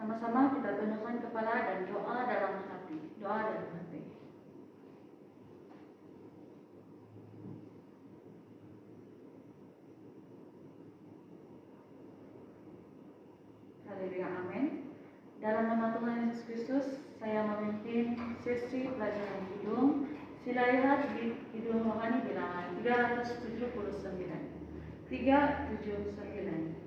Sama-sama kita tundukkan kepala dan doa dalam hati. Doa dalam hati. Haleluya, amin. Dalam nama Tuhan Yesus Kristus, saya memimpin sesi pelajaran kidung. Sila lihat di kidung rohani bilangan 379. 379.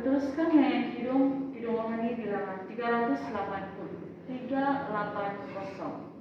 Teruskan yang kidung rohani bilangan 380. 380.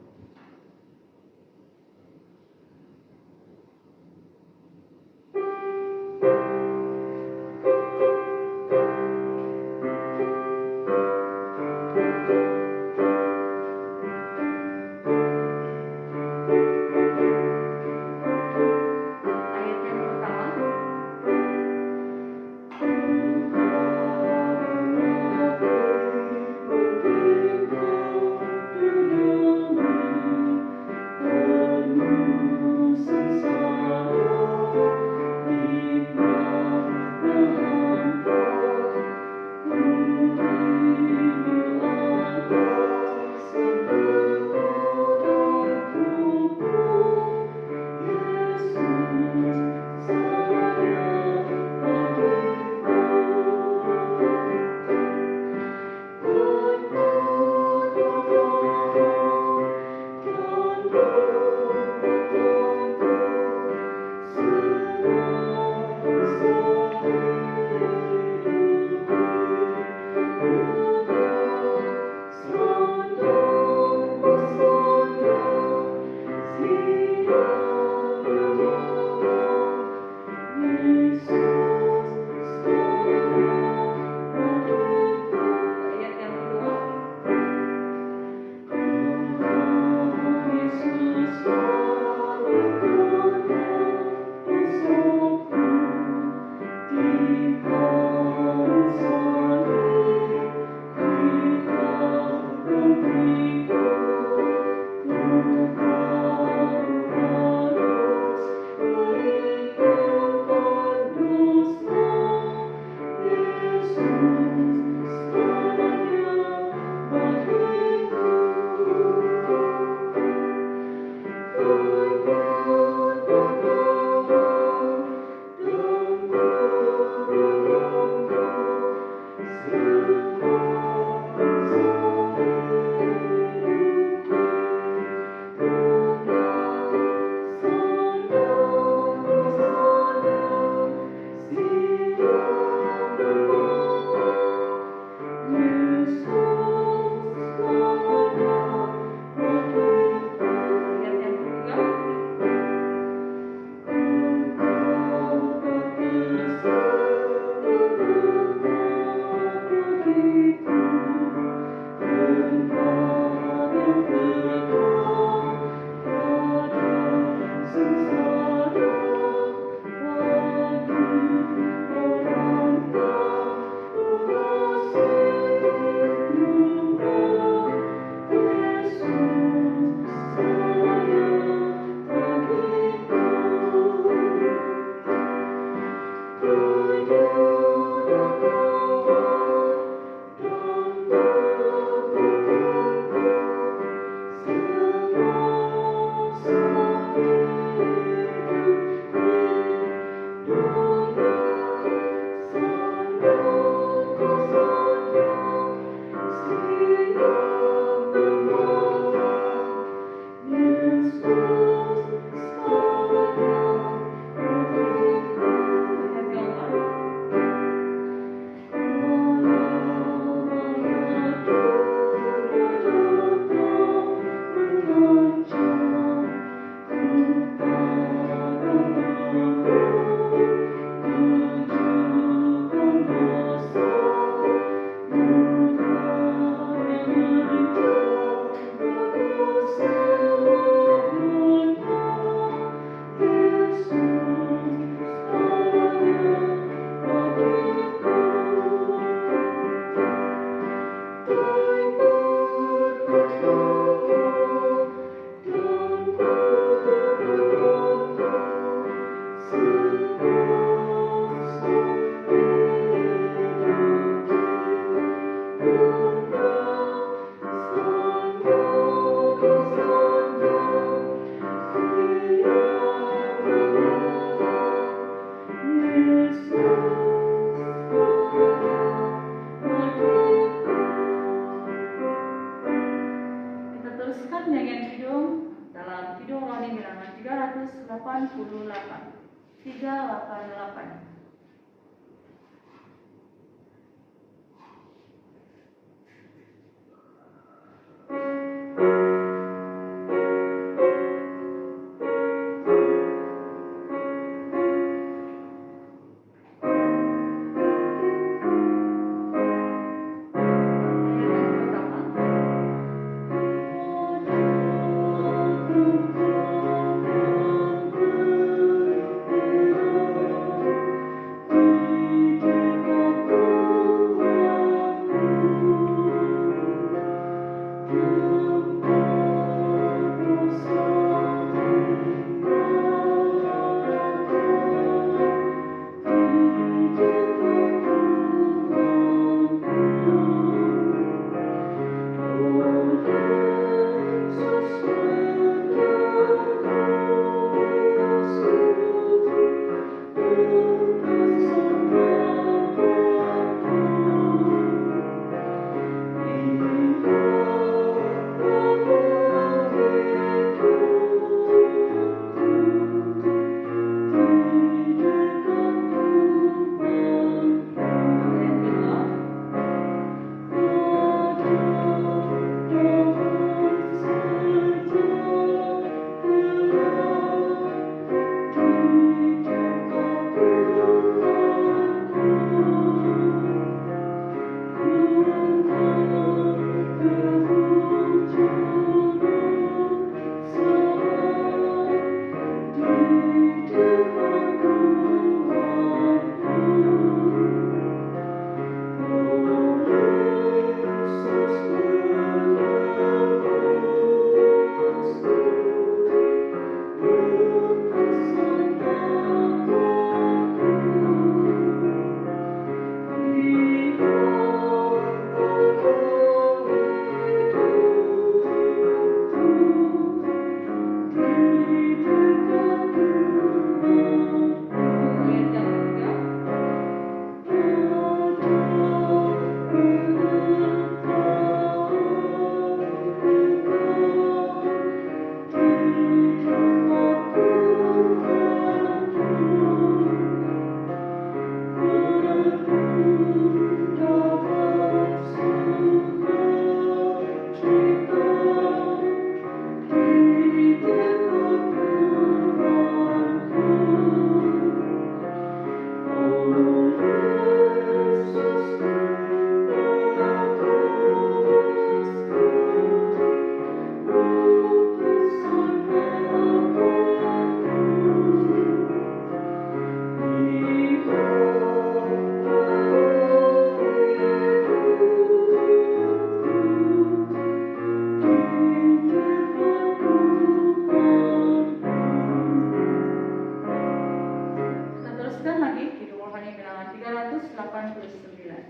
389.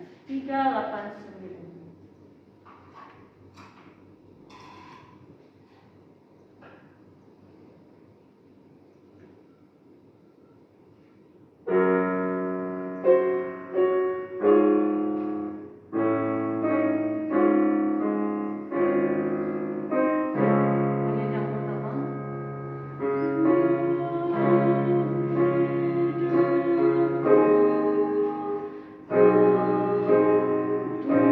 Bagian yang pertama. Tuhan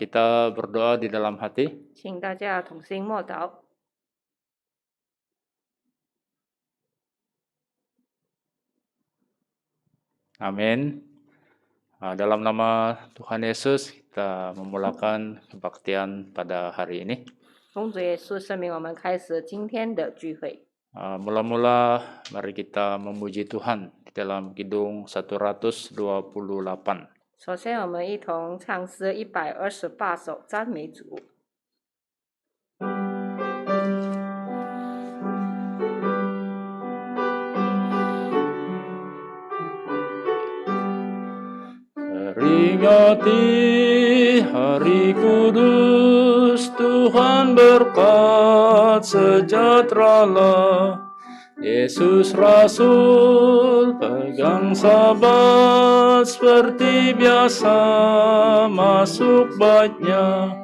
Kita berdoa di dalam hati. 请大家同心默祷。 Amin. Dalam nama Tuhan Yesus kita memulakan kebaktian pada hari ini. 奉主耶稣圣名，我们开始今天的聚会。 Mula-mula mari kita memuji Tuhan di dalam Kidung 128. 首先，我们一同唱诗128首赞美主。 Peringati hari kudus, Tuhan berkat sejahteralah. Yesus Rasul pegang sabat seperti biasa masuk baitnya.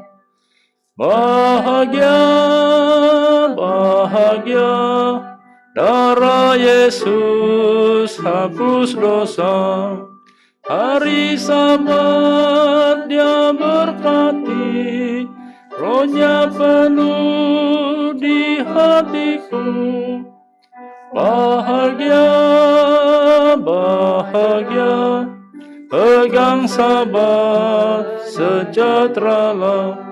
Bahagia, bahagia, darah Yesus hapus dosa. Hari Sabat Dia berkati, Roh-Nya penuh di hatiku. Bahagia, bahagia, pegang Sabat sejahteralah.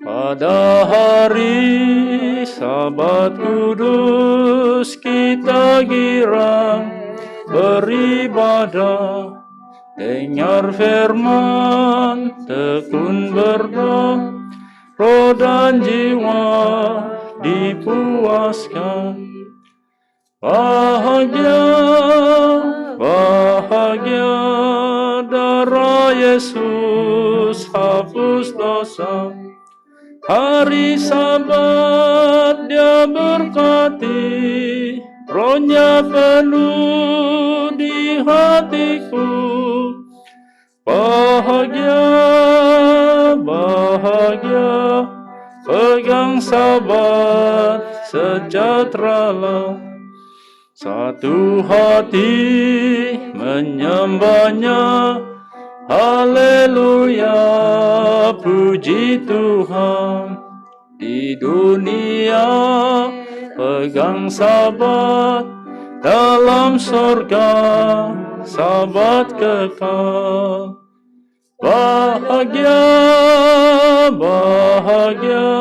Pada hari Sabat kudus kita girang beribadah. Dengar firman, tekun berdoa, roh dan jiwa dipuaskan. Bahagia, bahagia, darah Yesus hapus dosa. Hari Sabat Dia berkati, Roh-Nya penuh di hatiku. Bahagia, bahagia, pegang Sabat sejahteralah. Satu hati menyembahnya, haleluya, puji Tuhan. Di dunia pegang Sabat, dalam surga Sabat kekal. Bahagia, bahagia,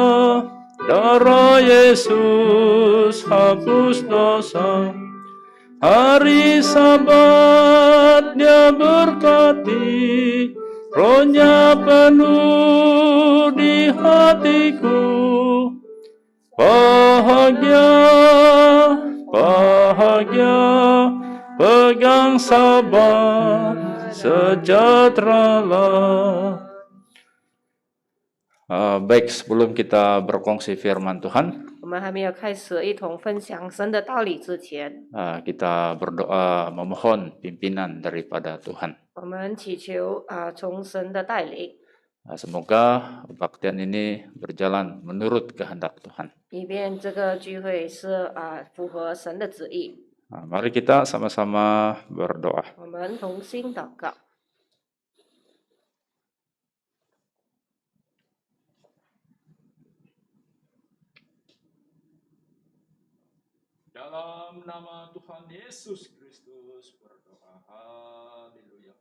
darah Yesus hapus dosa. Hari Sabat Dia berkati, Roh-Nya penuh di hatiku. Bahagia, bahagia, pegang Sabat sejahteralah. Baik, sebelum kita berkongsi firman Tuhan, 我们还没有开始一同分享神的道理之前， kita berdoa memohon pimpinan daripada Tuhan. 我们祈求从神的带领， Semoga kebaktian ini berjalan menurut kehendak Tuhan. 以便这个聚会是符合神的旨意。 Mari kita sama-sama berdoa. 我们同心祷告。 Dalam nama Tuhan Yesus Kristus berdoa. Haleluya.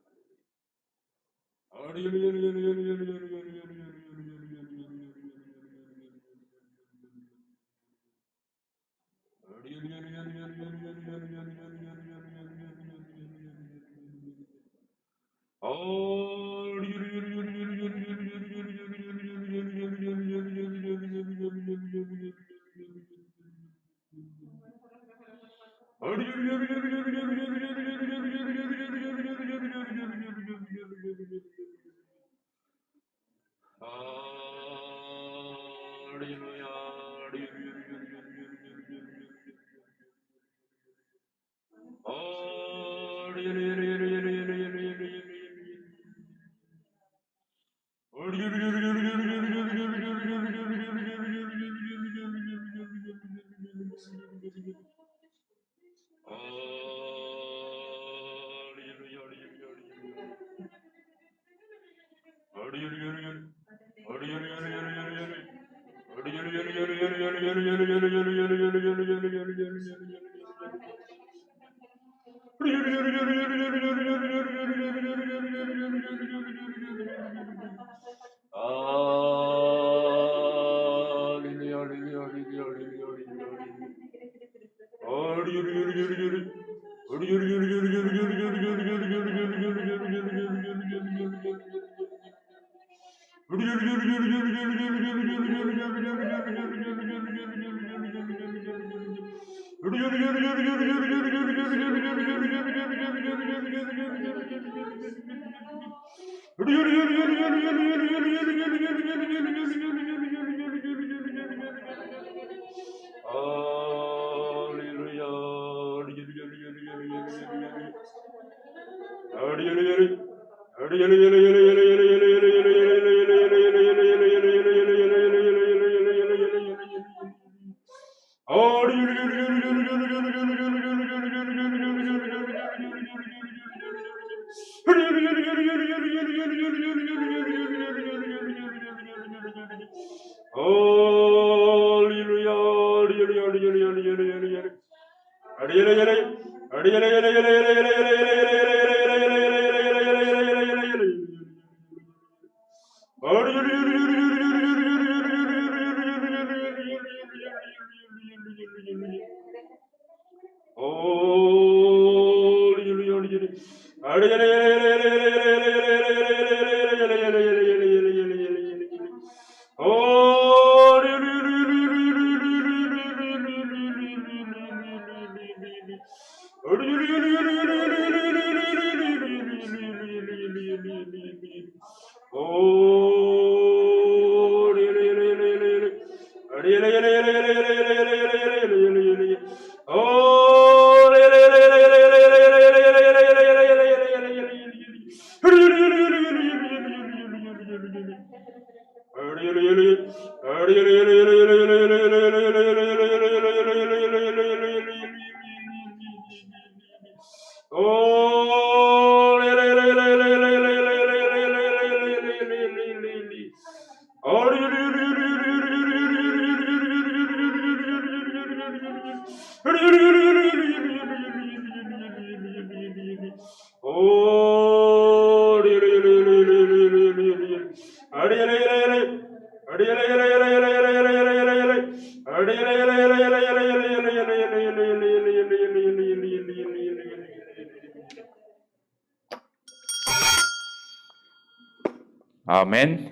Amin.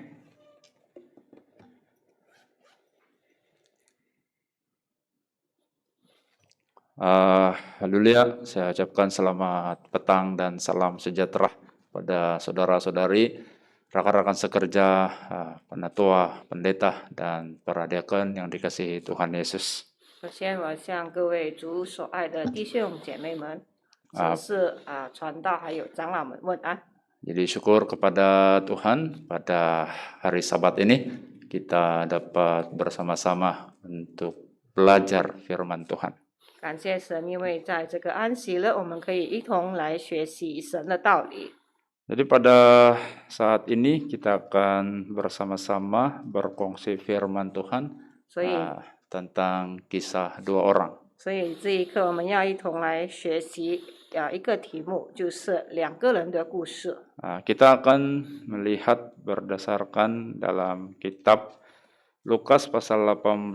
Haleluya, saya ucapkan selamat petang dan salam sejahtera pada saudara-saudari, rekan-rekan sekerja, penatua, pendeta, dan para diakon yang dikasihi Tuhan Yesus. 首先，我向各位主所爱的弟兄姐妹们，只是传道还有长老们问安。 Jadi syukur kepada Tuhan pada hari Sabat ini kita dapat bersama-sama untuk belajar firman Tuhan. 感谢神，因为在这个安息日，我们可以一同来学习神的道理。 Jadi pada saat ini kita akan bersama-sama berkongsi firman Tuhan 所以， tentang kisah dua orang. 所以这一刻我们要一同来学习一个题目，就是两个人的故事。 Kita akan melihat berdasarkan dalam kitab Lukas pasal 18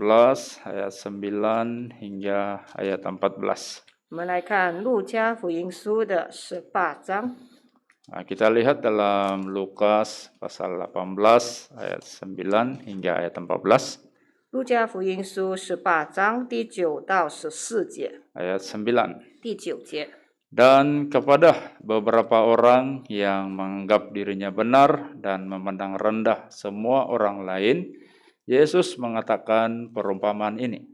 ayat 9 hingga ayat 14. 我们来看路加福音书的18章。 Kita lihat dalam Lukas pasal 18 ayat 9 hingga ayat 14. 路加福音书18章第9到14节。 Ayat 9. 第9节。 Dan kepada beberapa orang yang menganggap dirinya benar dan memandang rendah semua orang lain, Yesus mengatakan perumpamaan ini.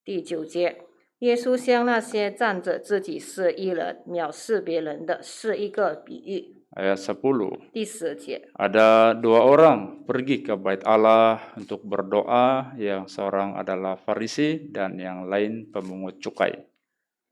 第9节，耶稣向那些站着自己是义人、藐视别人的，是一个比喻。 Ayat 10. 第10节， Ada dua orang pergi ke bait Allah untuk berdoa, yang seorang adalah Farisi dan yang lain pemungut cukai.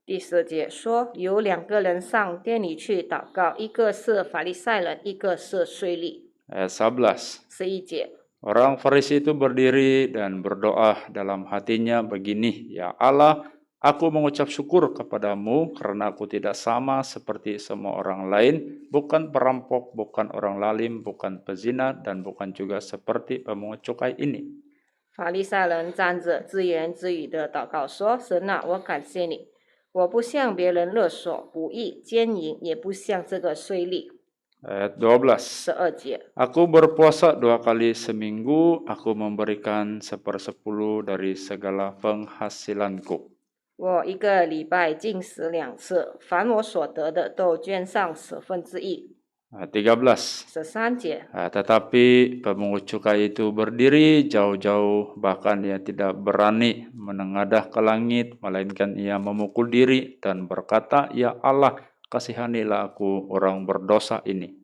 第10节说，有2个人上殿里去祷告，一个是法利赛人，一个是税吏。 Ayat 11. 11节， Orang Farisi itu berdiri dan berdoa dalam hatinya begini, "Ya Allah, Aku mengucap syukur kepadamu karena aku tidak sama seperti semua orang lain, bukan perampok, bukan orang lalim, bukan pezina, dan bukan juga seperti pemungut cukai ini. 法利赛人站着自言自语的祷告说：“神啊，我感谢你，我不向别人勒索、不义、奸淫，也不像这个税吏。” Ayat 12. 12节， Aku berpuasa 2 kali seminggu, aku memberikan 1/10 dari segala penghasilanku. 我一个礼拜禁食2次，凡我所得的都捐上1/10。 13. 13节， Tetapi pemungut cukai itu berdiri jauh-jauh, bahkan ia tidak berani menengadah ke langit, melainkan ia memukul diri dan berkata, Ya Allah, kasihanilah aku orang berdosa ini.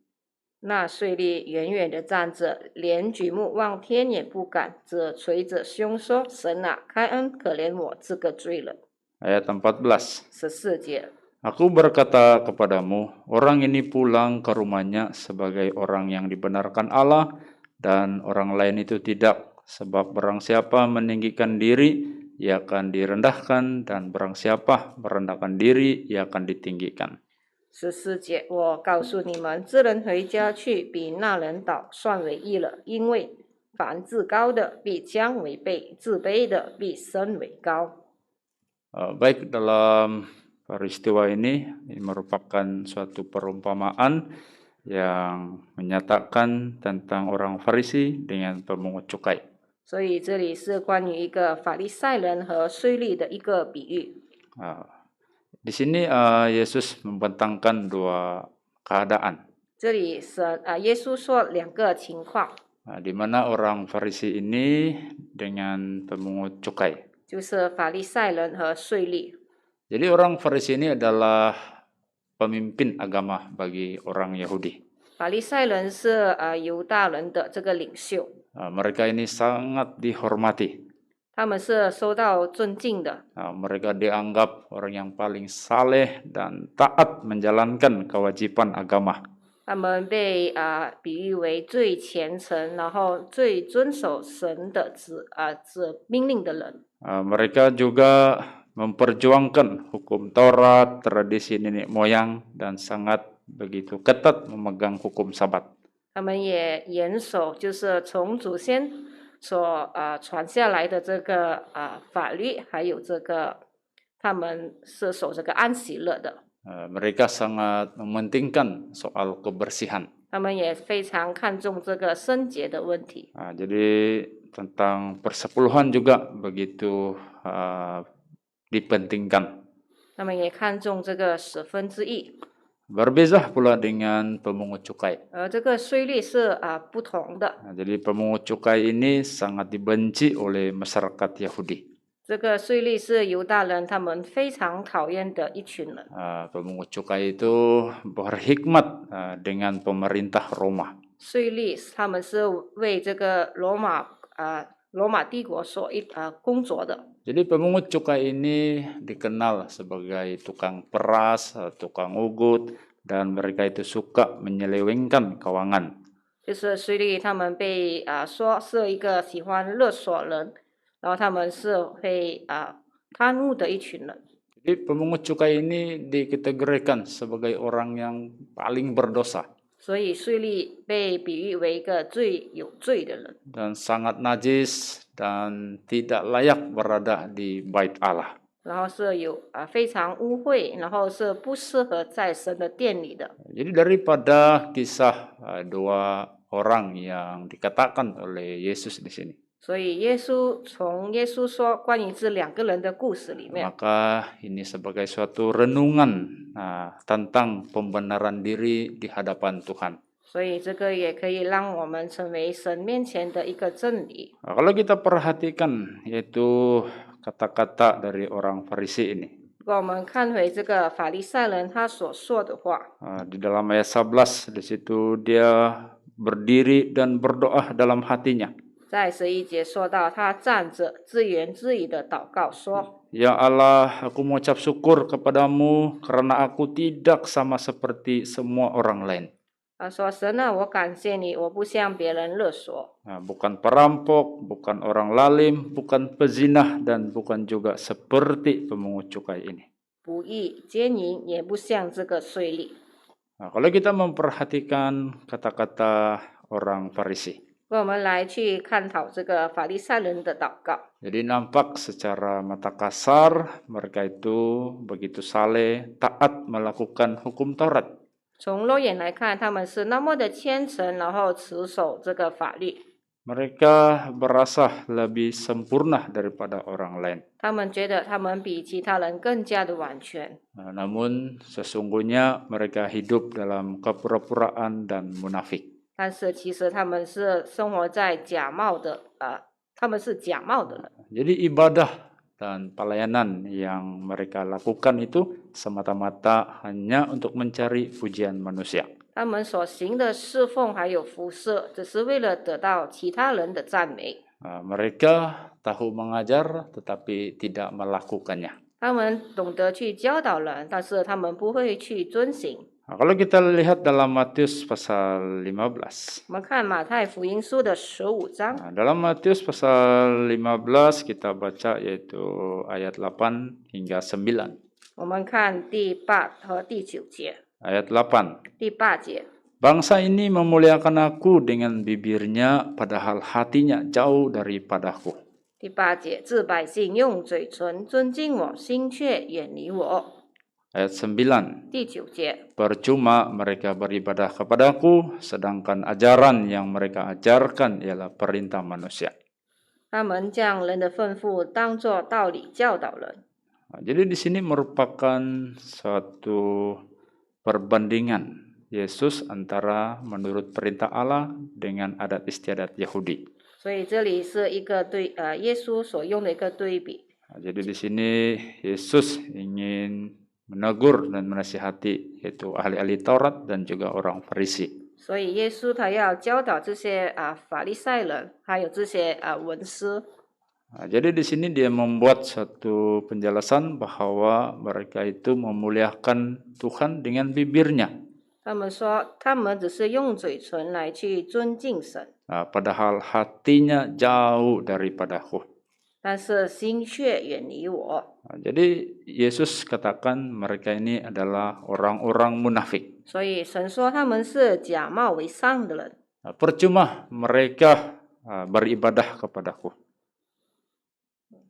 那税吏远远的站着，连举目望天也不敢，只捶着胸说：“神啊，开恩可怜我这个罪人。” Ayat 14. 14节， Aku berkata kepadamu, orang ini pulang ke rumahnya sebagai orang yang dibenarkan Allah, dan orang lain itu tidak. Sebab barang siapa meninggikan diri, ia akan direndahkan, dan barang siapa merendahkan diri, ia akan ditinggikan. 14节，我告诉你们，这人回家去，比那人倒算为义了，因为凡自高的必将为卑，自卑的必升为高。 Baik, dalam peristiwa ini merupakan suatu perumpamaan yang menyatakan tentang orang Farisi dengan pemungut cukai. 所以这里是关于一个法利赛人和税吏的一个比喻。 Di sini Yesus membentangkan dua keadaan, 这里耶稣说2个情况， di mana orang Farisi ini dengan pemungut cukai. 就是法利赛人和税吏。 Jadi orang Farisi ini adalah pemimpin agama bagi orang Yahudi. 法利赛人是犹大人的这个领袖， Mereka ini sangat dihormati. 他们是受到尊敬的， Mereka dianggap orang yang paling saleh dan taat menjalankan kewajiban agama. 他们被比喻为最虔诚，然后最遵守神的命令的人。 Mereka juga memperjuangkan hukum Taurat, tradisi nenek moyang, dan sangat begitu ketat memegang hukum Sabat. 他们也严守，就是从祖先所传下来的这个法律，还有这个他们是守这个安息日的。 Mereka sangat mementingkan soal kebersihan. 他们也非常看重这个圣洁的问题。 Jadi tentang persepuluhan juga begitu dipentingkan. 他们也看重这个1/10。 Berbeza pula dengan pemungut cukai. 这个税率是不同的。 Jadi pemungut cukai ini sangat dibenci oleh masyarakat Yahudi. 这个税率是犹大人他们非常讨厌的一群人。 Pemungut cukai itu berhikmat dengan pemerintah Roma. 税率他们是为这个罗马帝国所工作的。 Jadi pemungut cukai ini dikenal sebagai tukang peras, tukang ugut, dan mereka itu suka menyelewengkan keuangan. 就是税率他们被说是一个喜欢勒索人，然后他们是会贪污的一群人。 Jadi pemungut cukai ini dikategorikan sebagai orang yang paling berdosa 所以税率被比喻为一个最有罪的人， dan sangat najis dan tidak layak berada di bait Allah. 然后是有非常污秽，然后是不适合在神的殿里的。 Jadi daripada kisah dua orang yang dikatakan oleh Yesus di sini, 所以从耶稣说关于这2个人的故事里面， maka ini sebagai suatu renungan tentang pembenaran diri di hadapan Tuhan. 所以这个也可以让我们成为神面前的一个真理。 Kalau kita perhatikan yaitu kata-kata dari orang Farisi ini, 如果我们看回这个法利赛人他所说的话， di dalam ayat 11 di situ dia berdiri dan berdoa dalam hatinya. 在11节说到他站着自言自语的祷告说： Ya Allah, aku mengucap syukur kepadamu karena aku tidak sama seperti semua orang lain. 说神啊，我感谢你，我不向别人勒索， bukan perampok, bukan orang lalim, bukan pezinah, dan bukan juga seperti pemungut cukai ini. 不义奸淫，也不像这个税吏。 Kalau kita memperhatikan kata-kata orang Farisi, 我们来去探讨这个法利赛人的祷告。 jadi nampak secara mata kasar mereka itu begitu saleh, taat melakukan hukum Taurat. 从肉眼来看，他们是那么的虔诚，然后持守这个法律。 Mereka berasa lebih sempurna daripada orang lain. 他们觉得他们比其他人更加的完全， Namun sesungguhnya mereka hidup dalam kepura-puraan dan munafik. 但是其实他们是生活在假冒的，他们是假冒的人。 Jadi ibadah dan pelayanan yang mereka lakukan itu semata-mata hanya untuk mencari pujian manusia. 他们所行的侍奉还有服侍，只是为了得到其他人的赞美。 Mereka tahu mengajar tetapi tidak melakukannya. 他们懂得去教导人，但是他们不会去遵行。 Kalau kita lihat dalam Matius pasal 15. 我们看马太福音书的15章， Dalam Matius pasal 15 kita baca yaitu ayat 8 hingga 9. 我们看第8和第9节。 Ayat 8. 第8节， Bangsa ini memuliakan aku dengan bibirnya padahal hatinya jauh daripadaku. 第8节，自百姓用嘴唇尊敬我，心却远离我。 Ayat 9. 第9节， Percuma mereka beribadah kepadaku, sedangkan ajaran yang mereka ajarkan ialah perintah manusia. 他们将人的吩咐当作道理教导人。 Jadi di sini merupakan suatu perbandingan Yesus antara menurut perintah Allah dengan adat istiadat Yahudi. 所以这里是一个耶稣所用的一个对比。 Jadi di sini Yesus ingin menegur dan menasihati yaitu ahli-ahli Taurat dan juga orang Farisi. 所以耶稣他要教导这些法利赛人，还有这些文士。 Jadi di sini dia membuat satu penjelasan bahwa mereka itu memuliakan Tuhan dengan bibirnya. 他们说，他们只是用嘴唇来去尊敬神， Padahal hatinya jauh daripadaku. 但是心却远离我。 Jadi Yesus katakan mereka ini adalah orang-orang munafik. 所以神说他们是假冒为善的人。 Percuma mereka beribadah kepadaku.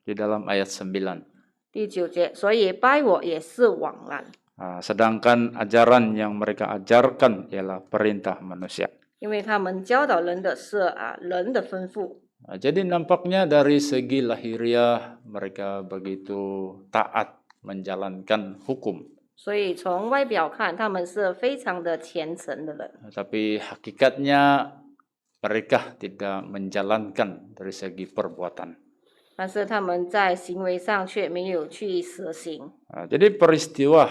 Di dalam ayat 9. 第9节，所以拜我也是枉然， Sedangkan ajaran yang mereka ajarkan ialah perintah manusia. 因为他们教导人的是人的吩咐。 Jadi nampaknya dari segi lahiriah mereka begitu taat menjalankan hukum. 所以从外表看，他们是非常的虔诚的人， Tapi hakikatnya mereka tidak menjalankan dari segi perbuatan. 但是他们在行为上却没有去实行。 Jadi peristiwa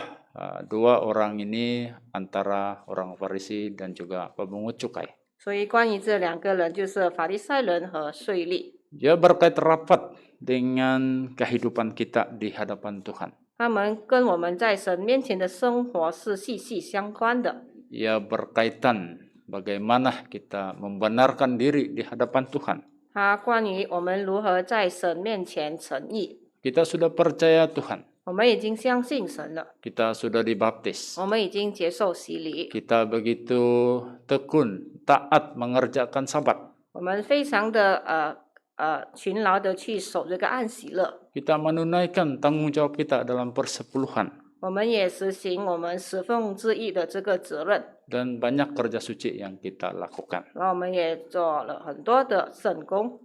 dua orang ini antara orang Farisi dan juga pemungut cukai. 所以关于这2个人，就是法利赛人和税吏， Dia berkait rapat dengan kehidupan kita di hadapan Tuhan. 他们跟我们在神面前的生活是息息相关的。 Ia berkaitan bagaimana kita membenarkan diri di hadapan Tuhan. 它关于我们如何在神面前诚意。 Kita sudah percaya Tuhan. 我们已经相信神了， Kita sudah dibaptis. 我们已经接受洗礼， Kita begitu tekun, taat mengerjakan sabat. 我们非常的勤劳的去守这个安息日， Kita menunaikan tanggung jawab kita dalam persepuluhan. 我们也实行我们10分之一的这个责任， Dan banyak kerja suci yang kita lakukan. 然后我们也做了很多的圣工。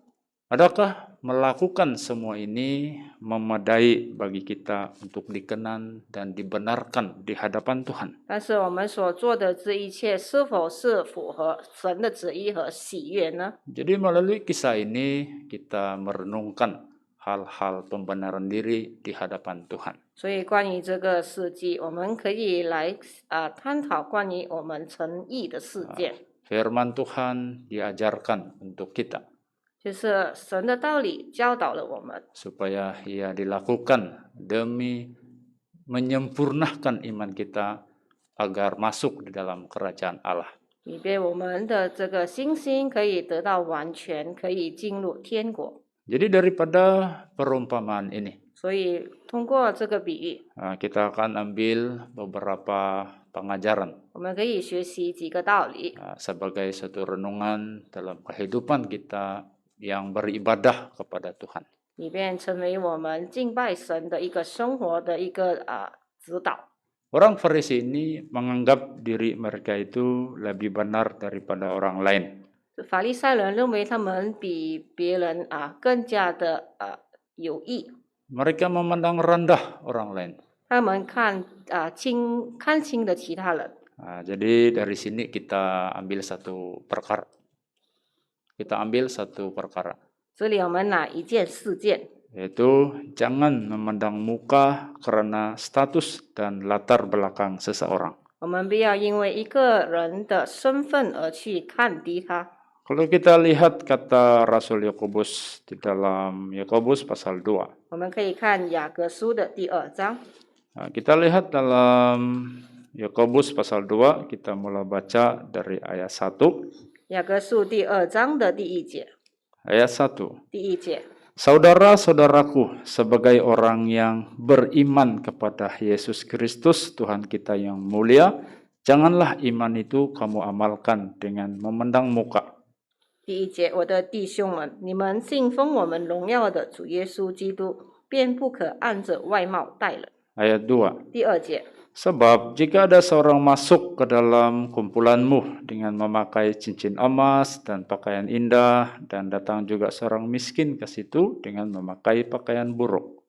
Adakah melakukan semua ini memadai bagi kita untuk dikenan dan dibenarkan di hadapan Tuhan? 但是我们所做的这一切是否是符合神的旨意和喜悦呢？ Jadi melalui kisah ini kita merenungkan hal-hal pembenaran diri di hadapan Tuhan. 所以关于这个事迹，我们可以来探讨关于我们诚意的事件， Firman Tuhan diajarkan untuk kita 就是神的道理教导了我们， supaya ia dilakukan demi menyempurnakan iman kita agar masuk di dalam kerajaan Allah. 以便我们的这个信心可以得到完全，可以进入天国。 Jadi daripada perumpamaan ini, 所以通过这个比喻， kita akan ambil beberapa pengajaran 我们可以学习几个道理， sebagai satu renungan dalam kehidupan kita yang beribadah kepada Tuhan. 以便成为我们敬拜神的一个生活的一个指导。 Orang Farisi ini menganggap diri mereka itu lebih benar daripada orang lain. 法利赛人认为他们比别人更加的有益， Mereka memandang rendah orang lain. 他们看轻的其他人。 Jadi dari sini kita ambil satu perkara. Kita ambil satu perkara, 这里我们拿一件事件， yaitu jangan memandang muka karena status dan latar belakang seseorang. 我们不要因为一个人的身份而去看低他。 Kalau kita lihat kata Rasul Yakobus di dalam Yakobus pasal 2. 我们可以看雅各书的第2章， Kita lihat dalam Yakobus pasal 2, kita mulai baca dari ayat 1. 雅各书第2章的第1节， Ayat 1. 第1节。 Saudara-saudaraku, sebagai orang yang beriman kepada Yesus Kristus, Tuhan kita yang mulia, janganlah iman itu kamu amalkan dengan memandang muka. 第1节，我的弟兄们，你们信奉我们荣耀的主耶稣基督，便不可按着外貌待人。 Ayat 2. 第2节， Sebab jika ada seorang masuk ke dalam kumpulanmu dengan memakai cincin emas dan pakaian indah, dan datang juga seorang miskin ke situ dengan memakai pakaian buruk.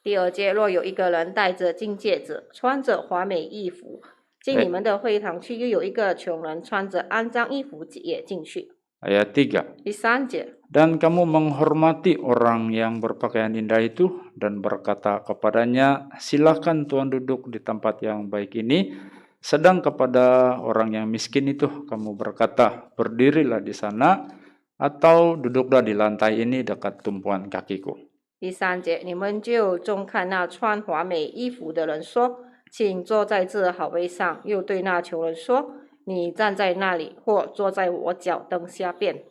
第2节，若有一个人戴着金戒指，穿着华美衣服，进你们的会堂去，又有一个穷人穿着肮脏衣服也进去。 Ayat 3. 第3节， Dan kamu menghormati orang yang berpakaian indah itu dan berkata kepadanya, silakan Tuhan duduk di tempat yang baik ini. Sedang kepada orang yang miskin itu kamu berkata, berdirilah di sana atau duduklah di lantai ini dekat tumpuan kakiku. 第3节，你们就重看那穿华美衣服的人说，请坐在这好位上，又对那穷人说，你站在那里，或坐在我脚凳下便。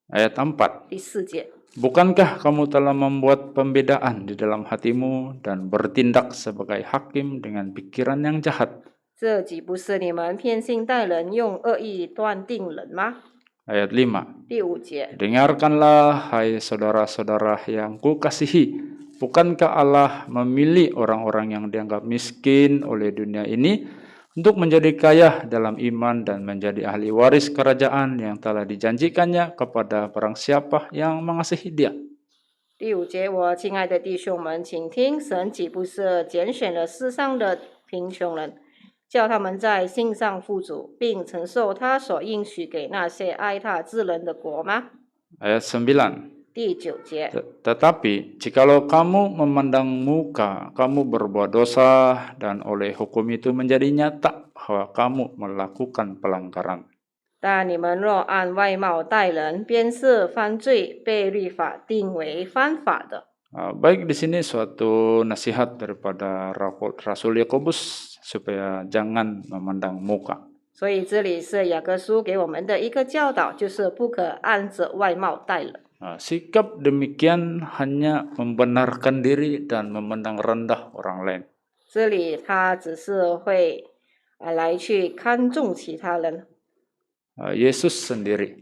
Ayat 4. 第4节， Bukankah kamu telah membuat pembedaan di dalam hatimu dan bertindak sebagai hakim dengan pikiran yang jahat? 这岂不是你们偏心待人，用恶意断定人吗？ Ayat 5. 第5节， Dengarkanlah, hai saudara-saudara yang kukasihi, bukankah Allah memilih orang-orang yang dianggap miskin oleh dunia ini untuk menjadi kaya dalam iman dan menjadi ahli waris kerajaan yang telah dijanjikannya kepada barang siapa yang mengasihi Dia? 第5节，我亲爱的弟兄们，请听，神岂不是拣选了世上的贫穷人，叫他们在信上富足，并承受他所应许给那些爱他之人的国吗？ Ayat 9. 第9节， Tetapi jikalau kamu memandang muka, kamu berbuat dosa, dan oleh hukum itu menjadi nyata bahwa kamu melakukan pelanggaran. 但你们若按外貌待人，便是犯罪，被律法定为犯法的。 Baik, di sini suatu nasihat daripada Rasul Yakobus supaya jangan memandang muka. 所以这里是雅各书给我们的一个教导，就是不可按着外貌待人。 Sikap demikian hanya membenarkan diri dan memandang rendah orang lain. 这里他只是会来去看重其他人。 Yesus sendiri,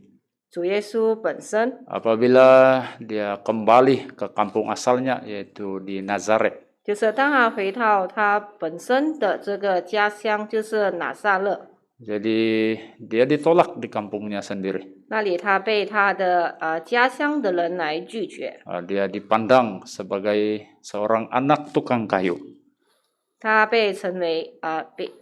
主耶稣本身， apabila dia kembali ke kampung asalnya yaitu di Nazaret, 就是当他回到他本身的这个家乡，就是拿撒勒， jadi dia ditolak di kampungnya sendiri. 那里他被他的家乡的人来拒绝， Dia dipandang sebagai seorang anak tukang kayu. 他被称为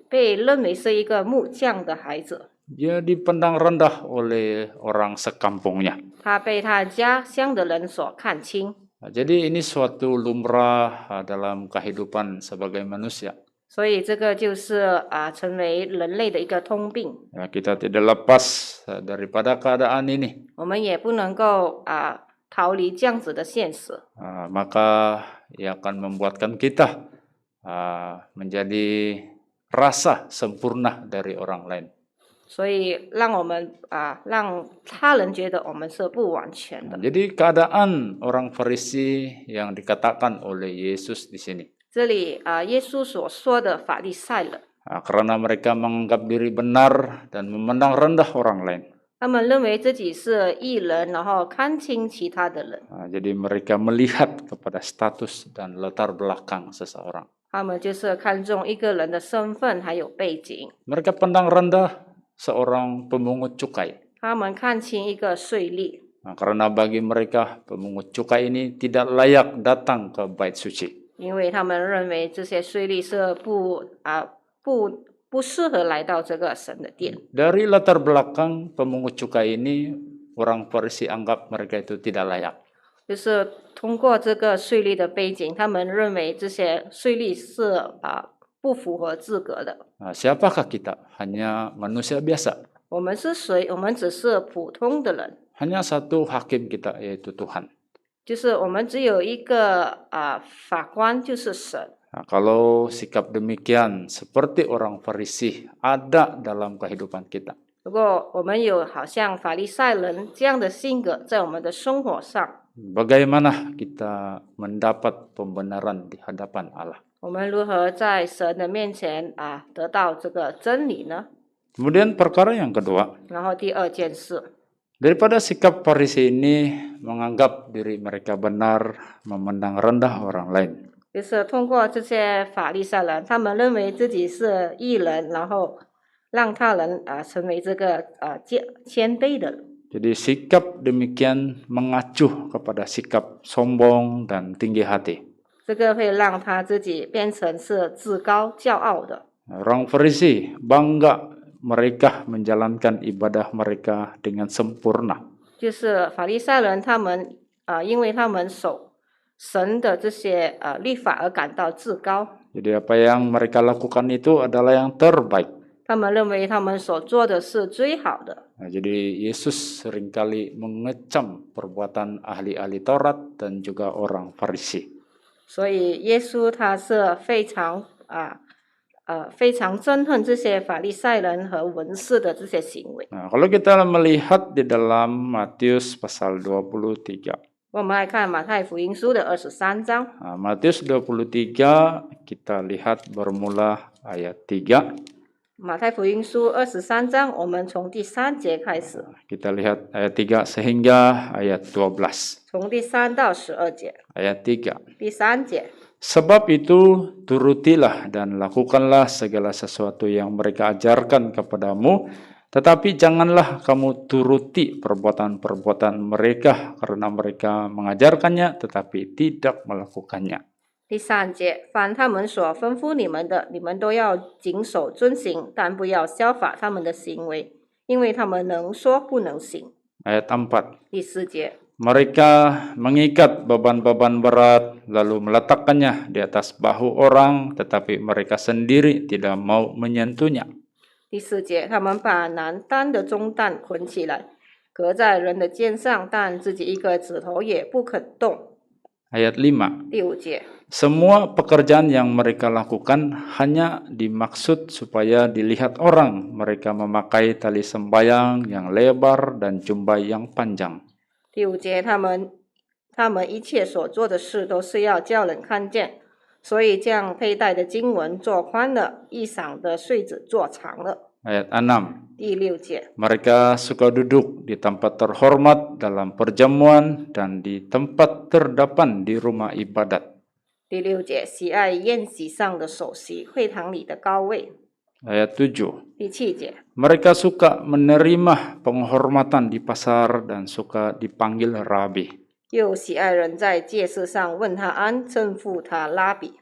被认为是一个木匠的孩子， Dia dipandang rendah oleh orang sekampungnya. 他被他家乡的人所看轻。 Jadi ini suatu lumrah dalam kehidupan sebagai manusia. 所以这个就是成为人类的一个通病。 Kita tidak lepas daripada keadaan ini. 我们也不能够逃离这样子的现实， Maka ia akan membuatkan kita menjadi rasa sempurna dari orang lain. 所以让让他人觉得我们是不完全的。 Jadi keadaan orang Farisi yang dikatakan oleh Yesus di sini. 这里耶稣所说的法利赛人， Karena mereka menganggap diri benar dan memandang rendah orang lain. 他们认为自己是义人，然后看轻其他的人， Jadi mereka melihat kepada status dan latar belakang seseorang. 他们就是看重一个人的身份还有背景， Mereka pandang rendah seorang pemungut cukai. 他们看轻一个税吏， Karena bagi mereka pemungut cukai ini tidak layak datang ke bait suci. 因为他们认为这些税吏是不适合来到这个神的殿。 Dari latar belakang pemungut cukai ini, orang Farisi anggap mereka itu tidak layak. 就是通过这个税吏的背景，他们认为这些税吏是不符合资格的。 Siapakah kita? Hanya manusia biasa. 我们是谁？我们只是普通的人， Hanya satu hakim kita, yaitu Tuhan. 就是我们只有一个法官，就是神。 Kalau sikap demikian seperti orang Farisi ada dalam kehidupan kita, 如果我们有好像法利赛人这样的性格在我们的生活上， bagaimana kita mendapat pembenaran di hadapan Allah? 我们如何在神的面前得到这个真理呢？ Kemudian perkara yang kedua, 然后第二件事， daripada sikap Farisi ini menganggap diri mereka benar, memandang rendah orang lain. 就是通过这些法利赛人，他们认为自己是义人，然后让他人成为这个谦卑的人。 Jadi sikap demikian mengacu kepada sikap sombong dan tinggi hati. 这个会让他自己变成是自高骄傲的。 Orang Farisi bangga mereka menjalankan ibadah mereka dengan sempurna. 就是法利赛人，他们因为他们守神的这些律法而感到自高。 Jadi apa yang mereka lakukan itu adalah yang terbaik. 他们认为他们所做的是最好的。 Jadi Yesus seringkali mengecam perbuatan ahli-ahli Taurat dan juga orang Farisi. 所以耶稣他是非常憎恨这些法利赛人和文士的这些行为。 Kalau kita melihat di dalam Matius pasal 23. 我们来看马太福音书的23章。 Matius 23 kita lihat bermula ayat 3. 马太福音书23章，我们从第3节开始， Kita lihat ayat 3 sehingga ayat 12. 从第3到12节。 Ayat 3. 第3节， Sebab itu turutilah dan lakukanlah segala sesuatu yang mereka ajarkan kepadamu, tetapi janganlah kamu turuti perbuatan-perbuatan mereka karena mereka mengajarkannya tetapi tidak melakukannya. 第3节，凡他们所吩咐你们的，你们都要谨守遵行，但不要效法他们的行为，因为他们能说不能行。 Ayat 4. 第4节， Mereka mengikat beban-beban berat lalu meletakkannya di atas bahu orang, tetapi mereka sendiri tidak mau menyentuhnya. 第4节，他们把难担的重担捆起来，搁在人的肩上，但自己一个指头也不肯动。 Ayat 5. 第5节， Semua pekerjaan yang mereka lakukan hanya dimaksud supaya dilihat orang. Mereka memakai tali sembayang yang lebar dan jubah yang panjang. 第5节，他们一切所做的事都是要叫人看见，所以将佩戴的经文做宽了，衣裳的穗子做长了。 Ayat 6. 第6节， Mereka suka duduk di tempat terhormat dalam perjamuan dan di tempat terdepan di rumah ibadat. 第6节，喜爱宴席上的首席，会堂里的高位。 Ayat 7. 第7节， Mereka suka menerima penghormatan di pasar dan suka dipanggil rabi. 又喜爱人在街市上问他安，称呼他拉比。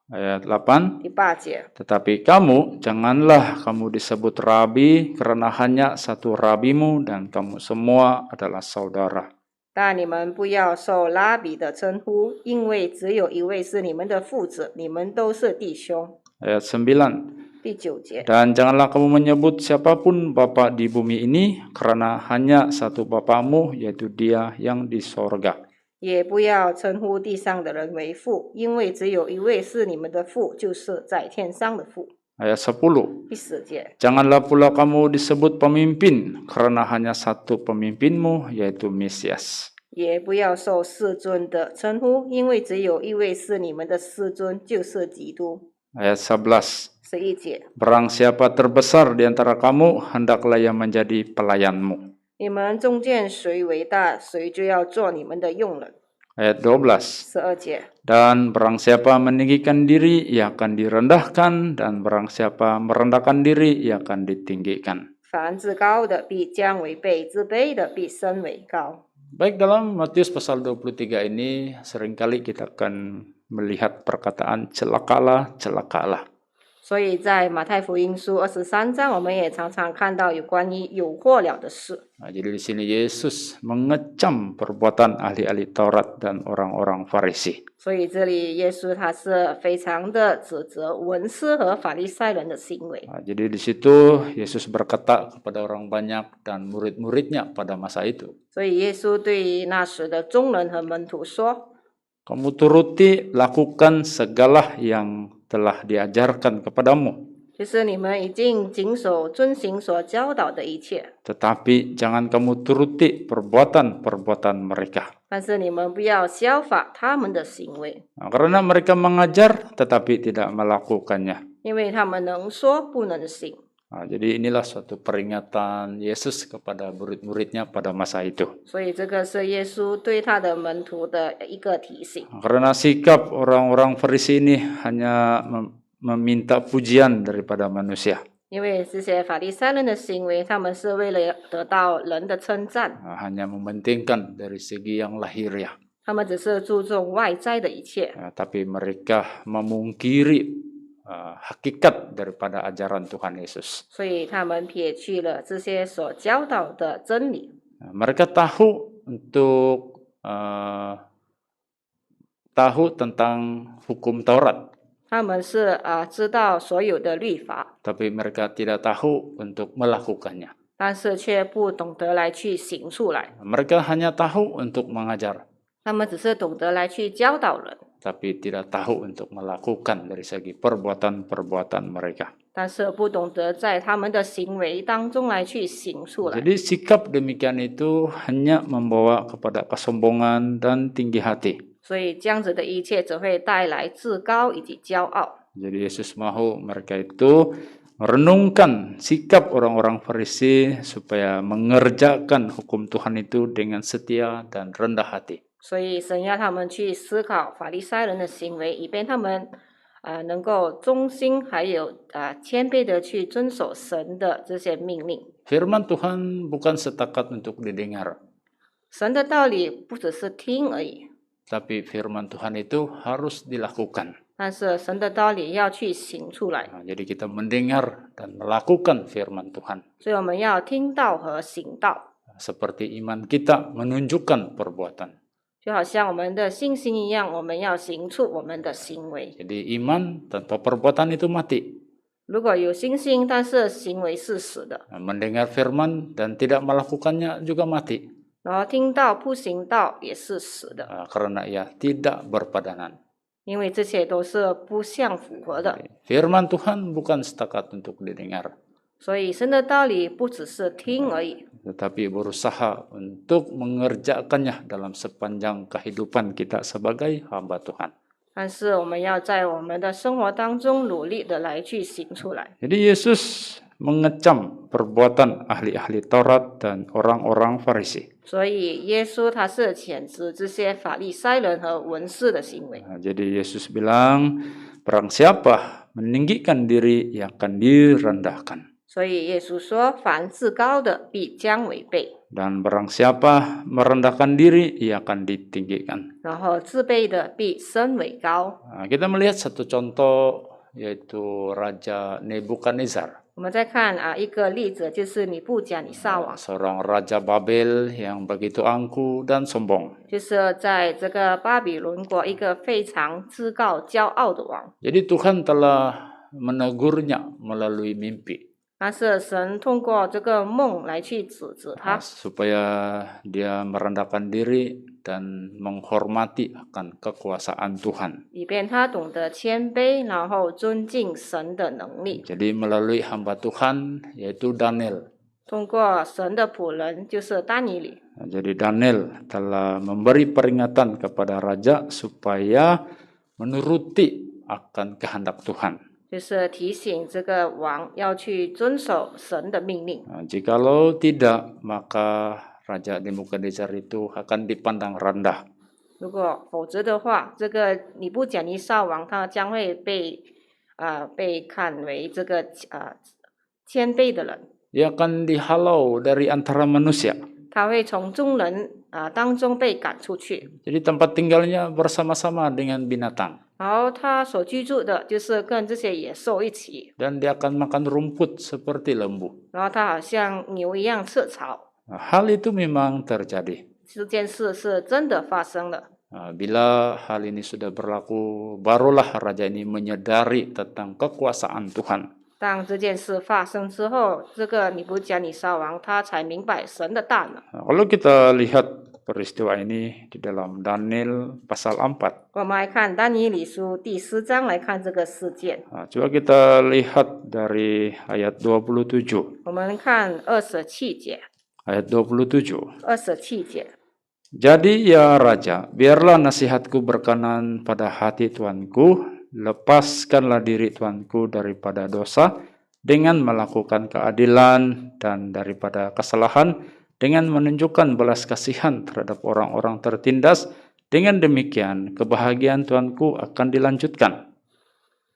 Ayat 8. 第8节， Tetapi kamu, janganlah kamu disebut rabi, karena hanya satu rabimu dan kamu semua adalah saudara. 但你们不要受拉比的称呼，因为只有一位是你们的父子，你们都是弟兄。 Ayat 9. 第9节， Dan janganlah kamu menyebut siapapun bapa di bumi ini, karena hanya satu bapamu, yaitu Dia yang di sorga. 也不要称呼地上的人为父，因为只有一位是你们的父，就是在天上的父。Ayat 10. 第10节， Janganlah pula kamu disebut pemimpin, karena hanya satu pemimpinmu, yaitu Mesias. 也不要受世尊的称呼，因为只有一位是你们的世尊，就是基督。 Ayat 11. 11节， Barang siapa terbesar di antara kamu, hendaklah ia menjadi pelayanmu. 你们中间谁为大，谁就要做你们的用人。 Ayat 12. 12节， Dan barang siapa meninggikan diri, ia akan direndahkan, dan barang siapa merendahkan diri, ia akan ditinggikan. 凡自高的必将为卑，自卑的必升为高。 Baik, dalam Matius pasal 23 ini seringkali kita akan melihat perkataan celakalah, celakalah. 所以在马太福音书23章，我们也常常看到有关于有祸了的事。 Nah, jadi di sini Yesus mengecam perbuatan ahli-ahli Taurat dan orang-orang Farisi. 所以这里耶稣他是非常的指责文士和法利赛人的行为。 Nah, jadi di situ Yesus berkata kepada orang banyak dan murid-muridnya pada masa itu. 所以耶稣对那时的众人和门徒说： Kamu turuti, lakukan segala yang telah diajarkan kepadamu. 就是你们已经谨守遵行所教导的一切， Tetapi jangan kamu turuti perbuatan-perbuatan mereka. 但是你们不要效法他们的行为， Nah, karena mereka mengajar tetapi tidak melakukannya. 因为他们能说不能行。 Nah, jadi inilah suatu peringatan Yesus kepada murid-muridnya pada masa itu. 所以这个是耶稣对他的门徒的一个提醒。 Karena sikap orang-orang Farisi ini hanya meminta pujian daripada manusia. 因为这些法利赛人的行为，他们是为了得到人的称赞， Nah, hanya mementingkan dari segi yang lahiriah. 他们只是注重外在的一切， Tapi mereka memungkiri hakikat daripada ajaran Tuhan Yesus. 所以他们撇去了这些所教导的真理。 Mereka tahu untuk tahu tentang hukum Taurat, 他们是知道所有的律法， tapi mereka tidak tahu untuk melakukannya. 但是却不懂得来去行出来。 Mereka hanya tahu untuk mengajar, 他们只是懂得来去教导人， tapi tidak tahu untuk melakukan dari segi perbuatan-perbuatan mereka. 但是不懂得在他们的行为当中来去行出来。 Jadi sikap demikian itu hanya membawa kepada kesombongan dan tinggi hati. 所以这样子的一切只会带来自高以及骄傲。 Jadi Yesus mau mereka itu merenungkan sikap orang-orang Farisi supaya mengerjakan hukum Tuhan itu dengan setia dan rendah hati. 所以神要他们去思考法利赛人的行为，以便他们能够忠心，还有谦卑的去遵守神的这些命令。 Firman Tuhan bukan setakat untuk didengar, 神的道理不只是听而已， tapi firman Tuhan itu harus dilakukan. 但是神的道理要去行出来。 Nah, jadi kita mendengar dan melakukan firman Tuhan. 所以我们要听道和行道， Seperti iman kita menunjukkan perbuatan. 就好像我们的信心一样，我们要行出我们的行为。 Jadi iman tanpa perbuatan itu mati. 如果有信心，但是行为是死的， Nah, mendengar firman dan tidak melakukannya juga mati. 然后听道不行道也是死的， Karena ia tidak berpadanan. 因为这些都是不相符合的。 Firman Tuhan bukan setakat untuk didengar, 所以神的道理不只是听而已， tetapi berusaha untuk mengerjakannya dalam sepanjang kehidupan kita sebagai hamba Tuhan. 但是我们要在我们的生活当中努力的来去行出来。 Jadi Yesus mengecam perbuatan ahli-ahli Taurat dan orang-orang Farisi. 所以耶稣他是谴责这些法利赛人和文士的行为。 Nah, jadi Yesus bilang, barang siapa meninggikan diri, ia akan direndahkan. 所以耶稣说：“凡自高的必将为卑， Dan barang siapa merendahkan diri, ia akan ditinggikan. 然后自卑的必升为高。” Nah, kita melihat satu contoh, yaitu Raja Nebukadnezar. 我们再看一个例子，就是尼布甲尼撒王， Seorang Raja Babel yang begitu angkuh dan sombong. 就是在这个巴比伦国一个非常自高骄傲的王。 Jadi Tuhan telah menegurnya melalui mimpi. 但是神通过这个梦来去指责他， Supaya dia merendahkan diri dan menghormati akan kekuasaan Tuhan. 以便他懂得谦卑，然后尊敬神的能力。 Jadi melalui hamba Tuhan yaitu Daniel. 通过神的仆人，就是但以理， Jadi Daniel telah memberi peringatan kepada raja supaya menuruti akan kehendak Tuhan. 就是提醒这个王要去遵守神的命令。 Jikalau tidak, maka Raja Nebukadnezar itu akan dipandang rendah. 如果否则的话，这个尼布甲尼撒王他将会被看为这个谦卑的人， Ia akan dihalau dari antara manusia. 他会从众人当中被赶出去。 Jadi tempat tinggalnya bersama-sama dengan binatang. 然后他所居住的就是跟这些野兽一起， Dan dia akan makan rumput seperti lembu. 然后他好像牛一样吃草。 Hal itu memang terjadi. 这件事是真的发生了。 Bila hal ini sudah berlaku, barulah raja ini menyadari tentang kekuasaan Tuhan. 当这件事发生之后，这个尼布甲尼撒王他才明白神的大能。 Kalau kita lihat peristiwa ini di dalam Daniel pasal 4. 我们来看但以理书第4章来看这个事件。 Coba kita lihat dari ayat 27. 我们看27节， Ayat 27. 27节。 Jadi ya raja, biarlah nasihatku berkenan pada hati tuanku, lepaskanlah diri tuanku daripada dosa dengan melakukan keadilan dan daripada kesalahan dengan menunjukkan belas kasihan terhadap orang-orang tertindas. Dengan demikian kebahagiaan tuanku akan dilanjutkan.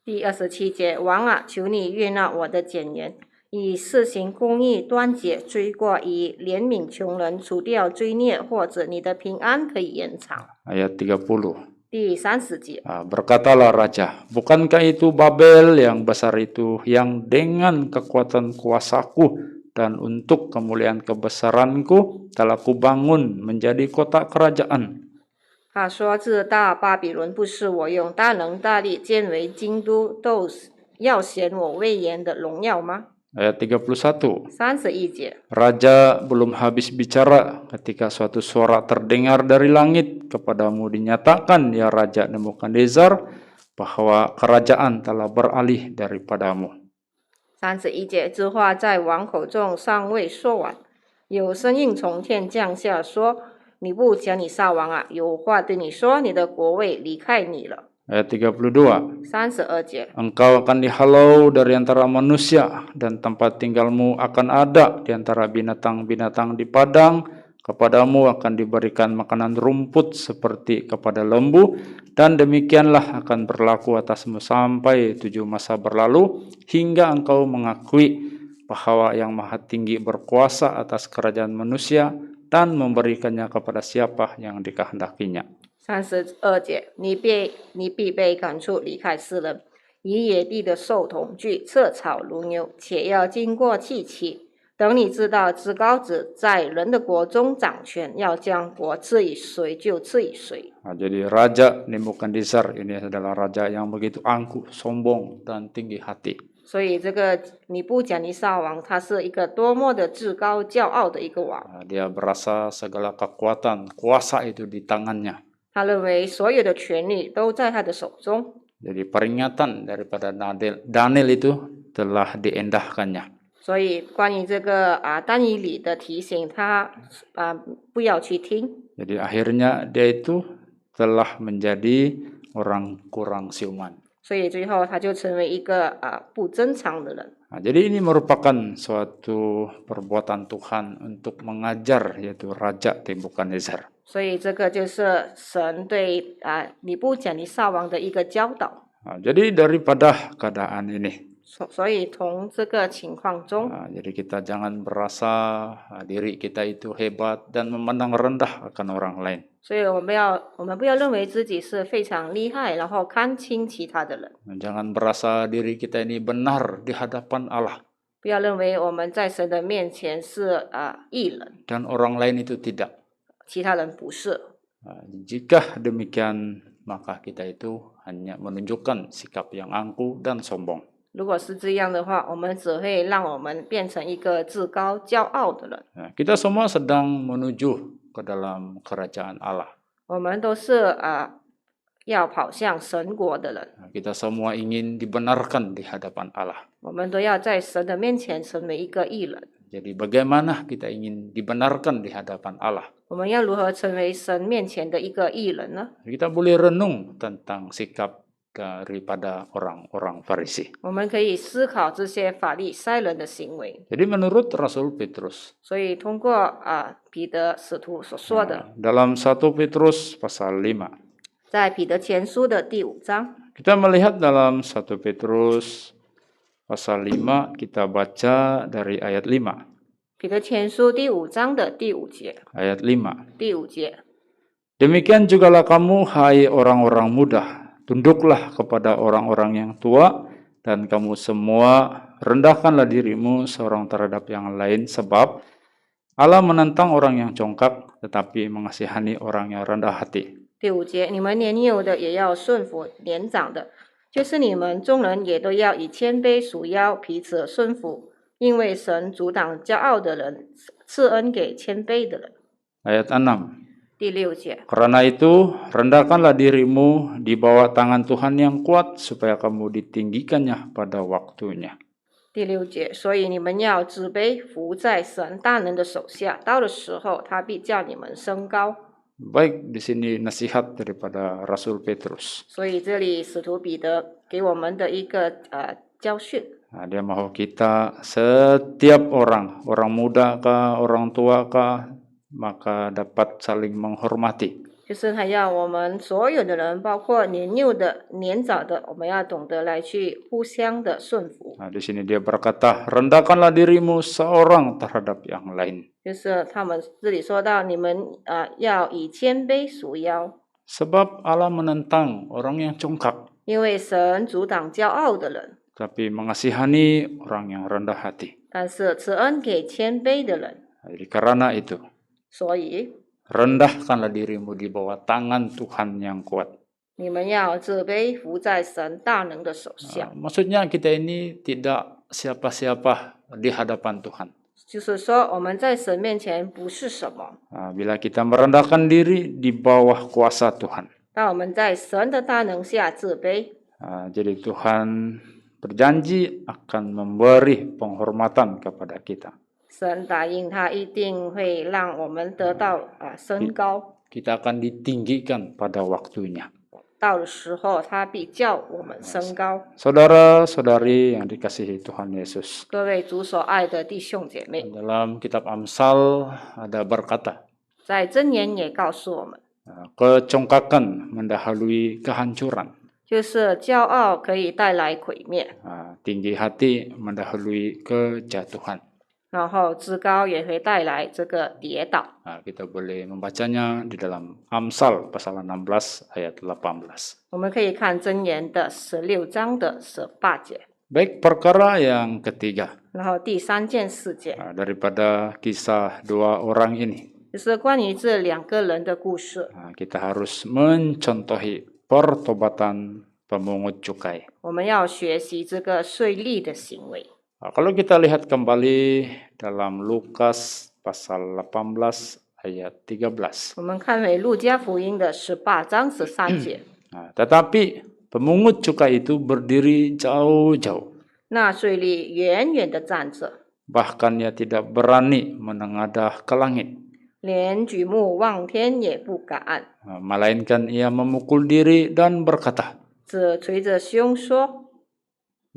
第27节，王啊，求你悦纳我的简言，以施行公义、端节、罪过，以怜悯穷人，除掉罪孽，或者你的平安可以延长。 Ayat 30. 第30节， Berkatalah raja, bukankah itu Babel yang besar itu yang dengan kekuatan kuasaku dan untuk kemuliaan kebesaranku telah kubangun menjadi kota kerajaan. 他说：“这大巴比伦不是我用大能大力建为京都，都要显我威严的荣耀吗？” Ayat 31. 31节， Raja belum habis bicara ketika suatu suara terdengar dari langit kepadamu dinyatakan ya Raja Nebukadnezar bahwa kerajaan telah beralih daripadamu. 31节，这话在王口中尚未说完，有声音从天降下说：“尼布甲尼撒王啊，有话对你说，你的国位离开你了。” Ayat 32. 32节， Engkau akan dihalau dari antara manusia dan tempat tinggalmu akan ada di antara binatang-binatang di padang. Kepadamu akan diberikan makanan rumput seperti kepada lembu, dan demikianlah akan berlaku atasmu sampai 7 masa berlalu, hingga engkau mengakui bahwa yang maha tinggi berkuasa atas kerajaan manusia dan memberikannya kepada siapa yang dikehendakinya. 32节，你必被赶出离开世人，以野地的兽同居，彻草如牛，且要经过气期。等你知道至高者在人的国中掌权，要将国赐予谁就赐予谁。 Jadi Raja Nebukadnezar ini adalah raja yang begitu angkuh, sombong, dan tinggi hati. 所以这个尼布甲尼撒王，他是一个多么的至高骄傲的一个王。 Dia berasa segala kekuatan, kuasa itu di tangannya. 他认为所有的权力都在他的手中， Jadi peringatan daripada Daniel itu telah diendahkannya. 所以关于这个但以理的提醒，他不要去听。 Jadi akhirnya dia itu telah menjadi orang kurang siuman. 所以最后他就成为一个不正常的人。 Jadi ini merupakan suatu perbuatan Tuhan untuk mengajar yaitu Raja Nebukadnezar. 所以这个就是神对尼布甲尼撒王的一个教导。 Jadi daripada keadaan ini, 所以从这个情况中， jadi kita jangan merasa diri kita itu hebat dan memandang rendah akan orang lain. 所以我们不要认为自己是非常厉害，然后看轻其他的人。 Jangan merasa diri kita ini benar di hadapan Allah 不要认为我们在神的面前是义人， dan orang lain itu tidak. 其他人不是。 Jika demikian, maka kita itu hanya menunjukkan sikap yang angkuh dan sombong. 如果是这样的话，我们只会让我们变成一个自高骄傲的人。 Kita semua sedang menuju ke dalam kerajaan Allah. 我们都是要跑向神国的人， Kita semua ingin dibenarkan di hadapan Allah. 我们都要在神的面前成为一个义人。 Jadi bagaimana kita ingin dibenarkan di hadapan Allah? 我们要如何成为神面前的一个义人呢？ Kita boleh renung tentang sikap daripada orang-orang Farisi. 我们可以思考这些法利赛人的行为。 Jadi menurut Rasul Petrus, 所以通过彼得使徒所说的， dalam 1 Petrus pasal 5, 在彼得前书的第5章， kita melihat dalam 1 Petrus pasal 5, kita baca dari ayat 5. 彼得前书第5章的第5节， Ayat 5. 第5节， Demikian jugalah kamu, hai orang-orang muda, tunduklah kepada orang-orang yang tua, dan kamu semua rendahkanlah dirimu seorang terhadap yang lain, sebab Allah menentang orang yang congkak, tetapi mengasihani orang yang rendah hati. 第5节，你们年幼的也要顺服年长的，就是你们众人也都要以谦卑属腰，彼此顺服，因为神阻挡骄傲的人，赐恩给谦卑的人。 Ayat 6. 第6节， Karena itu, rendahkanlah dirimu di bawah tangan Tuhan yang kuat, supaya kamu ditinggikannya pada waktunya. 第6节，所以你们要自卑，服在神大能的手下，到的时候，他必叫你们升高。 Baik, di sini nasihat daripada Rasul Petrus. 所以这里使徒彼得给我们的一个教训， Nah, dia mau kita setiap orang muda kah, orang tua kah, maka dapat saling menghormati. 就是他要我们所有的人，包括年幼的、年长的，我们要懂得来去互相的顺服。 Nah, di sini dia berkata, rendahkanlah dirimu seorang terhadap yang lain. 就是他们这里说到，你们要以谦卑属腰， Sebab Allah menentang orang yang congkak, 因为神阻挡骄傲的人， tapi mengasihani orang yang rendah hati. 但是赐恩给谦卑的人。 Jadi karena itu, 所以 rendahkanlah dirimu di bawah tangan Tuhan yang kuat. 你们要自卑，服在神大能的手下。 Maksudnya kita ini tidak siapa-siapa di hadapan Tuhan. 就是说，我们在神面前不是什么， Bila kita merendahkan diri di bawah kuasa Tuhan. 当我们在神的大能下自卑， Jadi Tuhan berjanji akan memberi penghormatan kepada kita. 神答应他一定会让我们得到升高， Kita akan ditinggikan pada waktunya. 到的时候他必叫我们升高。 Saudara-saudari yang dikasihi Tuhan Yesus. 各位主所爱的弟兄姐妹， Dalam kitab Amsal ada berkata, 在箴言也告诉我们， kecongkakan mendahului kehancuran. 就是骄傲可以带来毁灭， Tinggi hati mendahului kejatuhan. 然后自高也会带来这个跌倒。 Kita boleh membacanya di dalam Amsal pasal 16 ayat 18. 我们可以看箴言的16章的18节。 Baik, perkara yang ketiga 然后第3件事件 daripada kisah dua orang ini. 就是关于这2个人的故事， Kita harus mencontohi pertobatan pemungut cukai. 我们要学习这个税吏的行为。 Kalau kita lihat kembali dalam Lukas pasal 18 ayat 13. 我们看回路加福音的18章13节， Tetapi pemungut cukai itu berdiri jauh-jauh. 那税吏远远地站着， Bahkan ia tidak berani menengadah ke langit. 连举目望天也不敢， Melainkan ia memukul diri dan berkata, 只捶着胸说：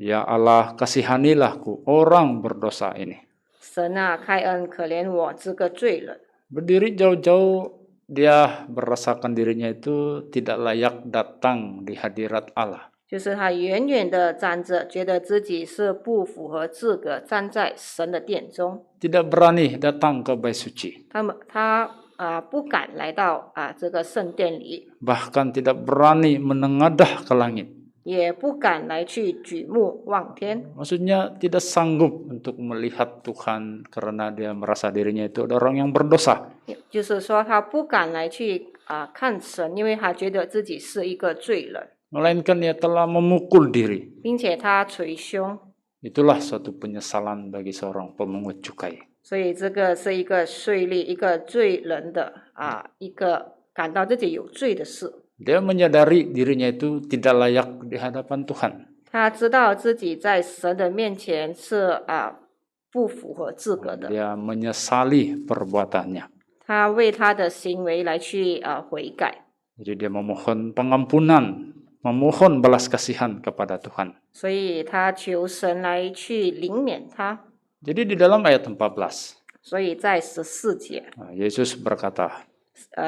Ya Allah, kasihanilah ku orang berdosa ini. 神啊，开恩可怜我这个罪人。 Berdiri jauh-jauh, dia merasakan dirinya itu tidak layak datang di hadirat Allah. 就是他远远地站着，觉得自己是不符合资格站在神的殿中， Tidak berani datang ke bait suci. 他不敢来到这个圣殿里， Bahkan tidak berani menengadah ke langit. 也不敢来去举目望天， Maksudnya tidak sanggup untuk melihat Tuhan karena dia merasa dirinya itu ada orang yang berdosa. 就是说他不敢来去看神，因为他觉得自己是一个罪人， Melainkan ia telah memukul diri. 并且他捶胸， Itulah suatu penyesalan bagi seorang pemungut cukai. 所以这个是一个税吏、一个罪人的一个感到自己有罪的事， Dia menyadari dirinya itu tidak layak di hadapan Tuhan. 他知道自己在神的面前是不符合资格的， Dia menyesali perbuatannya. 他为他的行为来去悔改， Jadi dia memohon pengampunan, memohon belas kasihan kepada Tuhan. 所以他求神来去怜悯他。 Jadi di dalam ayat 14, 所以在14节， Yesus berkata,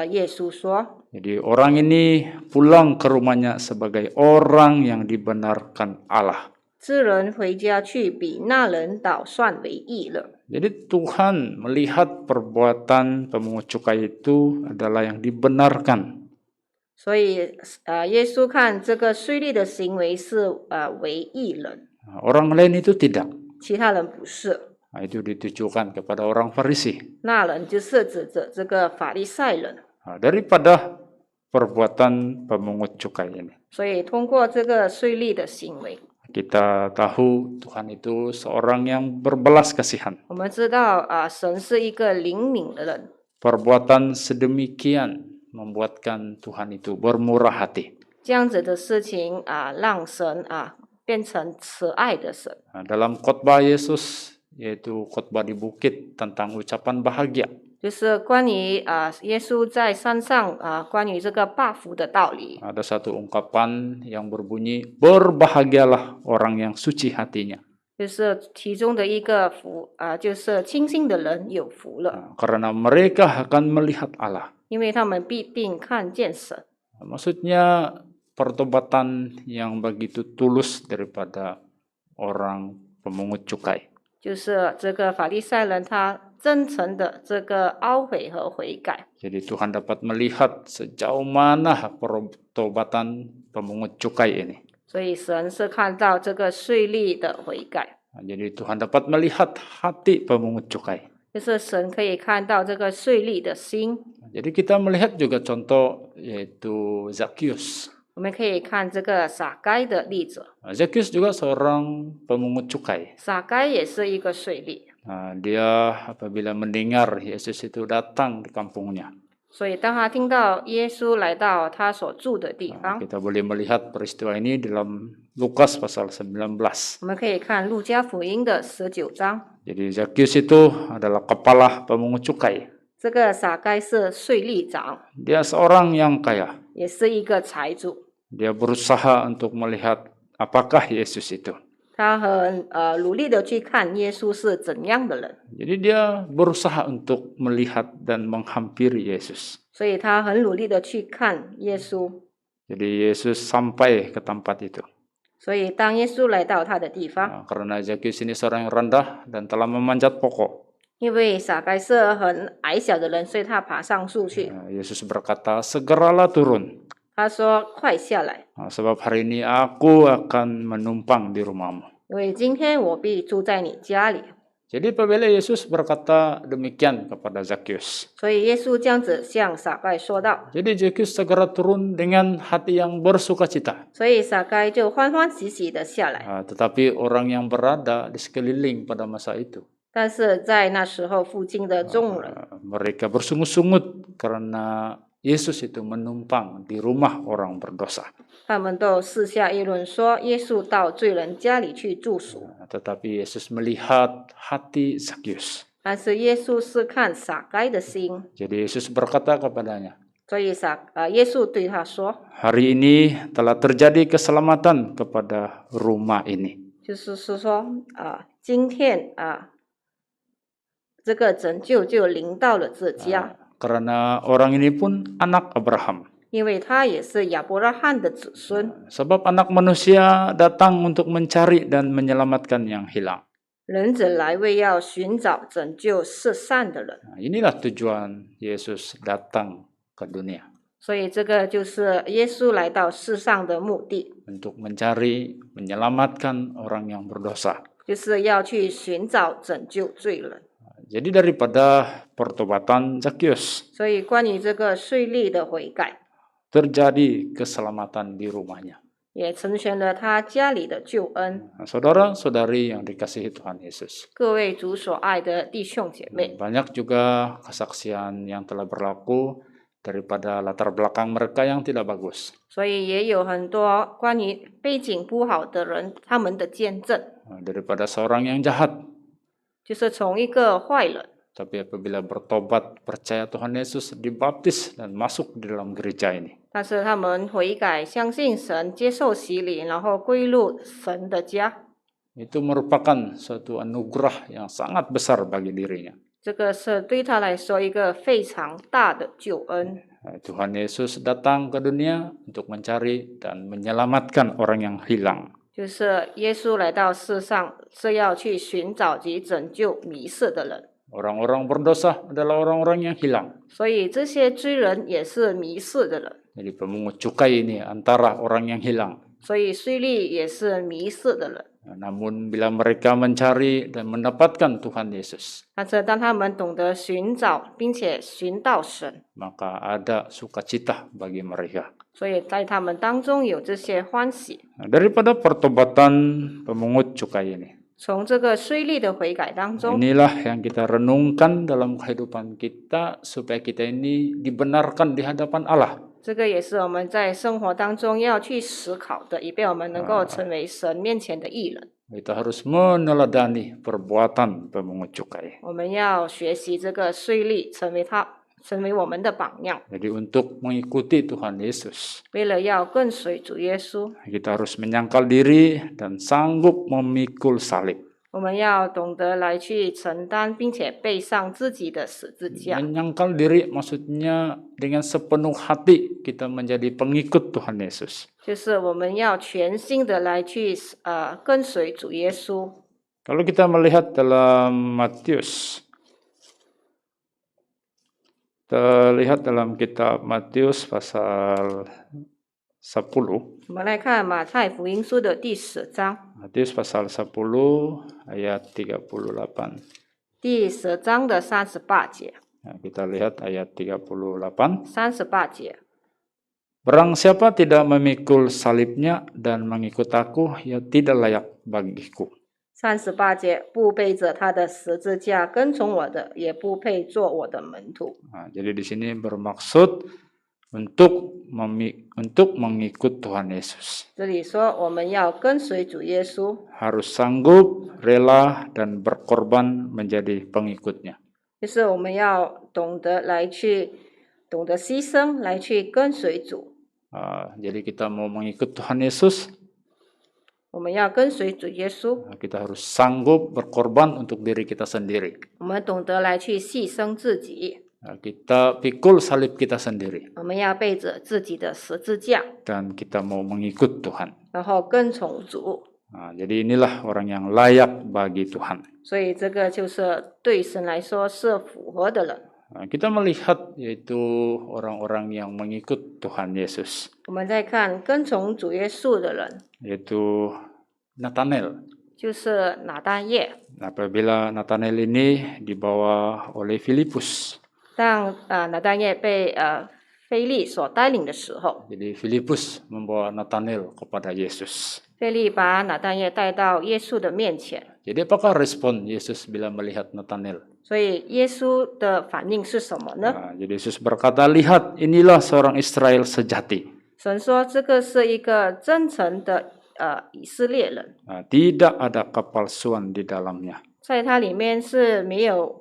耶稣说， jadi orang ini pulang ke rumahnya sebagai orang yang dibenarkan Allah. 这人回家去，比那人倒算为义了。 Jadi Tuhan melihat perbuatan pemungut cukai itu adalah yang dibenarkan. 所以耶稣看这个税吏的行为是为义人， Orang lain itu tidak. 其他人不是。 Itu ditujukan kepada orang Farisi. 那人就是指着这个法利赛人。 Daripada perbuatan pemungut cukai ini, 所以通过这个税吏的行为， kita tahu Tuhan itu seorang yang berbelas kasihan. 我们知道神是一个灵敏的人。 Perbuatan sedemikian membuatkan Tuhan itu bermurah hati. 这样子的事情让神变成慈爱的神。 Dalam khotbah Yesus, yaitu khotbah di bukit tentang ucapan bahagia, 就是关于耶稣在山上关于这个报福的道理， ada satu ungkapan yang berbunyi, berbahagialah orang yang suci hatinya. 就是其中的一个福就是清心的人有福了， Karena mereka akan melihat Allah. 因为他们必定看见神。 Maksudnya pertobatan yang begitu tulus daripada orang pemungut cukai. 就是这个法利赛人他真诚的这个懊悔和悔改， Jadi Tuhan dapat melihat sejauh mana pertobatan pemungut cukai ini. 所以神是看到这个税吏的悔改， Jadi Tuhan dapat melihat hati pemungut cukai. 就是神可以看到这个税吏的心。 Jadi kita melihat juga contoh yaitu Zakheus. 我们可以看这个撒该的例子， Zakheus juga seorang pemungut cukai. 撒该也是一个税吏， Dia apabila mendengar Yesus itu datang di kampungnya, 所以当他听到耶稣来到他所住的地方， kita boleh melihat peristiwa ini dalam Lukas pasal 19. 我们可以看路加福音的19章。 Jadi Zakheus itu adalah kepala pemungut cukai. 这个撒该是税吏长， Dia seorang yang kaya. 也是一个财主， Dia berusaha untuk melihat apakah Yesus itu. 他很努力的去看耶稣是怎样的人， Jadi dia berusaha untuk melihat dan menghampiri Yesus. 所以他很努力的去看耶稣。 Jadi Yesus sampai ke tempat itu. 所以当耶稣来到他的地方， Karena Zakheus ini seorang yang rendah dan telah memanjat pokok. 因为撒该是很矮小的人，所以他爬上树去。 Yesus berkata, segeralah turun. 他说：“快下来， Sebab hari ini aku akan menumpang di rumahmu. 因为今天我必住在你家里。” Jadi apabila Yesus berkata demikian kepada Zakheus. 所以耶稣这样子向撒该说道， Jadi Zakheus segera turun dengan hati yang bersukacita. 所以撒该就欢欢喜喜的下来。 Tetapi orang yang berada di sekeliling pada masa itu, 但是在那时候，附近的众人 mereka bersungut-sungut karena Yesus itu menumpang di rumah orang berdosa. 他们都私下议论说，耶稣到罪人家里去住宿。 Tetapi Yesus melihat hati Zakheus. 但是耶稣是看撒该的心， Jadi Yesus berkata kepadanya, 所以耶稣对他说， hari ini telah terjadi keselamatan kepada rumah ini. 就是说今天这个拯救就临到了这家， Karena orang ini pun anak Abraham. 因为他也是亚伯拉罕的子孙。 Sebab anak manusia datang untuk mencari dan menyelamatkan yang hilang. 人子来为要寻找拯救世上的人， Inilah tujuan Yesus datang ke dunia. 所以这个就是耶稣来到世上的目的， Untuk mencari, menyelamatkan orang yang berdosa. 就是要去寻找拯救罪人。 Jadi daripada pertobatan Zakheus, 所以关于这个税吏的悔改， terjadi keselamatan di rumahnya. 也成全了他家里的救恩。 Saudara-saudari yang dikasihi Tuhan Yesus. 各位主所爱的弟兄姐妹， Banyak juga kesaksian yang telah berlaku daripada latar belakang mereka yang tidak bagus. 所以也有很多关于背景不好的人，他们的见证， Daripada seorang yang jahat, 就是从一个坏人， tapi apabila bertobat, percaya Tuhan Yesus, dibaptis dan masuk di dalam gereja ini. 但是他们悔改，相信神，接受洗礼，然后归入神的家， Itu merupakan suatu anugerah yang sangat besar bagi dirinya. 这个是对他来说一个非常大的救恩。 Tuhan Yesus datang ke dunia untuk mencari dan menyelamatkan orang yang hilang. 就是耶稣来到世上是要去寻找及拯救迷失的人， Orang-orang berdosa adalah orang-orang yang hilang. 所以这些罪人也是迷失的人， Jadi pemungut cukai ini antara orang yang hilang. 所以税吏也是迷失的人。 Namun bila mereka mencari dan mendapatkan Tuhan Yesus, 但是当他们懂得寻找并且寻到神， maka ada sukacita bagi mereka. 所以在他们当中有这些欢喜。 Daripada pertobatan pemungut cukai ini, 从这个税吏的悔改当中， inilah yang kita renungkan dalam kehidupan kita supaya kita ini dibenarkan di hadapan Allah. 这个也是我们在生活当中要去思考的，以便我们能够成为神面前的义人。 Kita harus meneladani perbuatan pemungut cukai. 我们要学习这个税吏，成为我们的榜样。 Jadi untuk mengikuti Tuhan Yesus, 为了要跟随主耶稣， kita harus menyangkal diri dan sanggup memikul salib. 我们要懂得来去承担，并且背上自己的十字架。 Menyangkal diri maksudnya dengan sepenuh hati kita menjadi pengikut Tuhan Yesus. 就是我们要全心的来去跟随主耶稣。 Kalau kita melihat dalam Matius, kita lihat dalam kitab Matius pasal 10. 我们来看马太福音书的第10章， Matius pasal 10 ayat 38. 第10章的38节。 Nah, kita lihat ayat 38. 38节， Barang siapa tidak memikul salibnya dan mengikut aku, ia tidak layak bagiku. 38节，不背着他的十字架跟从我的，也不配做我的门徒。 Nah, jadi di sini bermaksud untuk mengikut Tuhan Yesus. 这里说我们要跟随主耶稣， Harus sanggup, rela, dan berkorban menjadi pengikutnya. 就是我们要懂得牺牲，来去跟随主。 Jadi kita mau mengikut Tuhan Yesus, 我们要跟随主耶稣， kita harus sanggup berkorban untuk diri kita sendiri. 我们懂得来去牺牲自己， Kita pikul salib kita sendiri 我们要背着自己的十字架， dan kita mau mengikut Tuhan. 然后跟从主。 Jadi inilah orang yang layak bagi Tuhan. 所以这个就是对神来说是符合的人。 Kita melihat yaitu orang-orang yang mengikut Tuhan Yesus, 我们再看跟从主耶稣的人， yaitu Nathanael. 就是拿单业。 Apabila Nathanael ini dibawa oleh Filipus. 当拿单业被腓利所带领的时候， Jadi Filipus membawa Nathanael kepada Yesus. 腓利把拿单业带到耶稣的面前。 Jadi apakah respon Yesus bila melihat Nathanael? 所以耶稣的反应是什么呢？ Jadi Yesus berkata, lihat inilah seorang Israel sejati. 神说这个是一个真诚的以色列人， Tidak ada kepalsuan di dalamnya. 在他里面是没有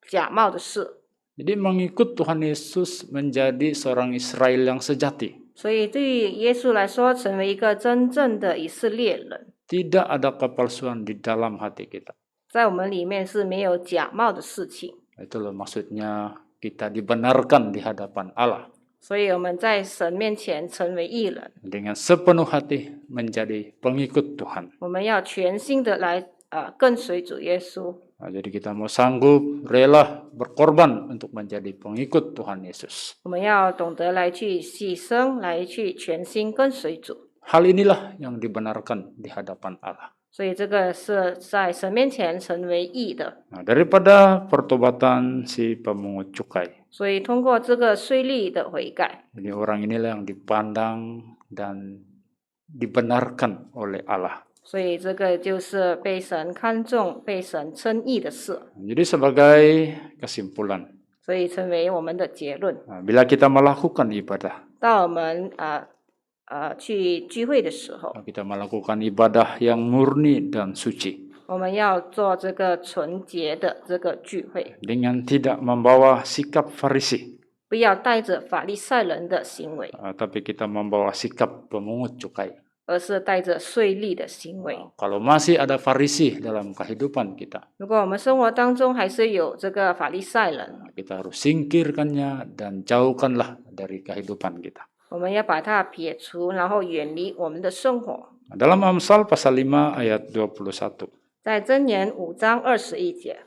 假冒的事。 Jadi mengikut Tuhan Yesus menjadi seorang Israel yang sejati. 所以对于耶稣来说，成为一个真正的以色列人， Tidak ada kepalsuan di dalam hati kita. 在我们里面是没有假冒的事情。 Itulah maksudnya kita dibenarkan di hadapan Allah. 所以我们在神面前成为义人， Dengan sepenuh hati menjadi pengikut Tuhan. 我们要全心的来跟随主耶稣。 Jadi kita mau sanggup, rela, berkorban untuk menjadi pengikut Tuhan Yesus. 我们要懂得来去牺牲，来去全心跟随主。 Hal inilah yang dibenarkan di hadapan Allah. 所以这个是在神面前成为义的。 Daripada pertobatan si pemungut cukai. 所以通过这个税吏的悔改， Jadi orang inilah yang dipandang dan dibenarkan oleh Allah. 所以这个就是被神看重、被神称义的事。 Jadi sebagai kesimpulan, 所以成为我们的结论。 Bila kita melakukan ibadah, 当我们去聚会的时候， kita melakukan ibadah yang murni dan suci, 我们要做这个纯洁的这个聚会， dengan tidak membawa sikap Farisi, 不要带着法利赛人的行为， tapi kita membawa sikap pemungut cukai. 而是带着税吏的行为。 Kalau masih ada Farisi dalam kehidupan kita, 如果我们生活当中还是有这个法利赛人， kita harus singkirkannya dan jauhkanlah dari kehidupan kita. 我们要把它撇除，然后远离我们的生活。 Dalam Amsal pasal 5 ayat 21. 在箴言5章21节，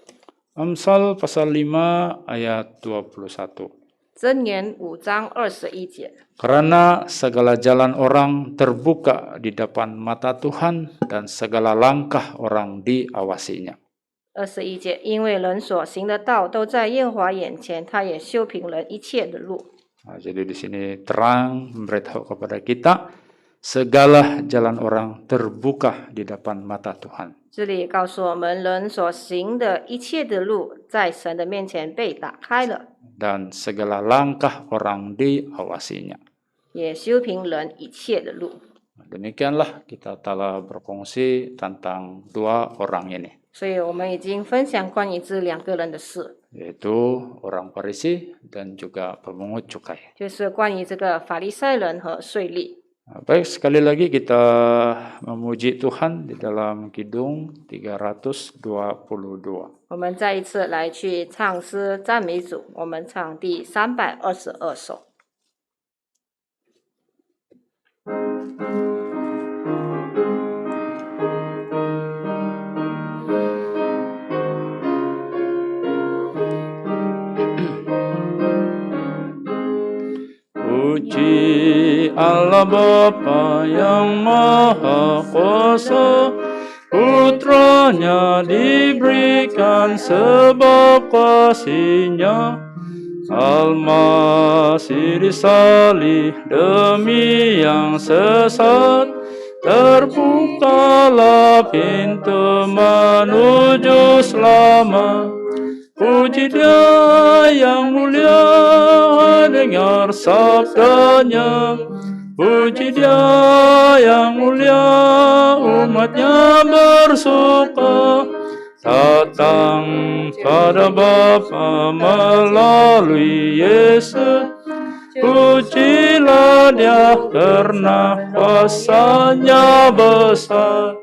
Amsal pasal 5 ayat 21. 箴言5章21节， Karena segala jalan orang terbuka di depan mata Tuhan dan segala langkah orang diawasinya. 21节，因为人所行的道都在耶和华眼前，他也修平人一切的路。 Jadi di sini terang memberitahu kepada kita segala jalan orang terbuka di depan mata Tuhan. 这里告诉我们，人所行的一切的路，在神的面前被打开了， Dan segala langkah orang diawasinya. 也修平人一切的路。 Demikianlah kita telah berfungsi tentang dua orang ini, 所以我们已经分享关于这两个人的事， yaitu orang Farisi dan juga pemungut cukai. 就是关于这个法利赛人和税吏。 Baik, sekali lagi kita memuji Tuhan di dalam Kidung 322. 我们再一次来去唱诗赞美主，我们唱第322首。 Puji Allah Bapa yang Maha Kuasa, Putranya diberikan sebab kasih-Nya. Al-Masih disalib demi yang sesat, terbukalah pintu menuju selamat. Puji Dia yang mulia, dengar sabdanya. Puji Dia yang mulia, umatnya bersuka. Datang pada Bapa melalui Yesus. Pujilah Dia karena kuasa-Nya besar.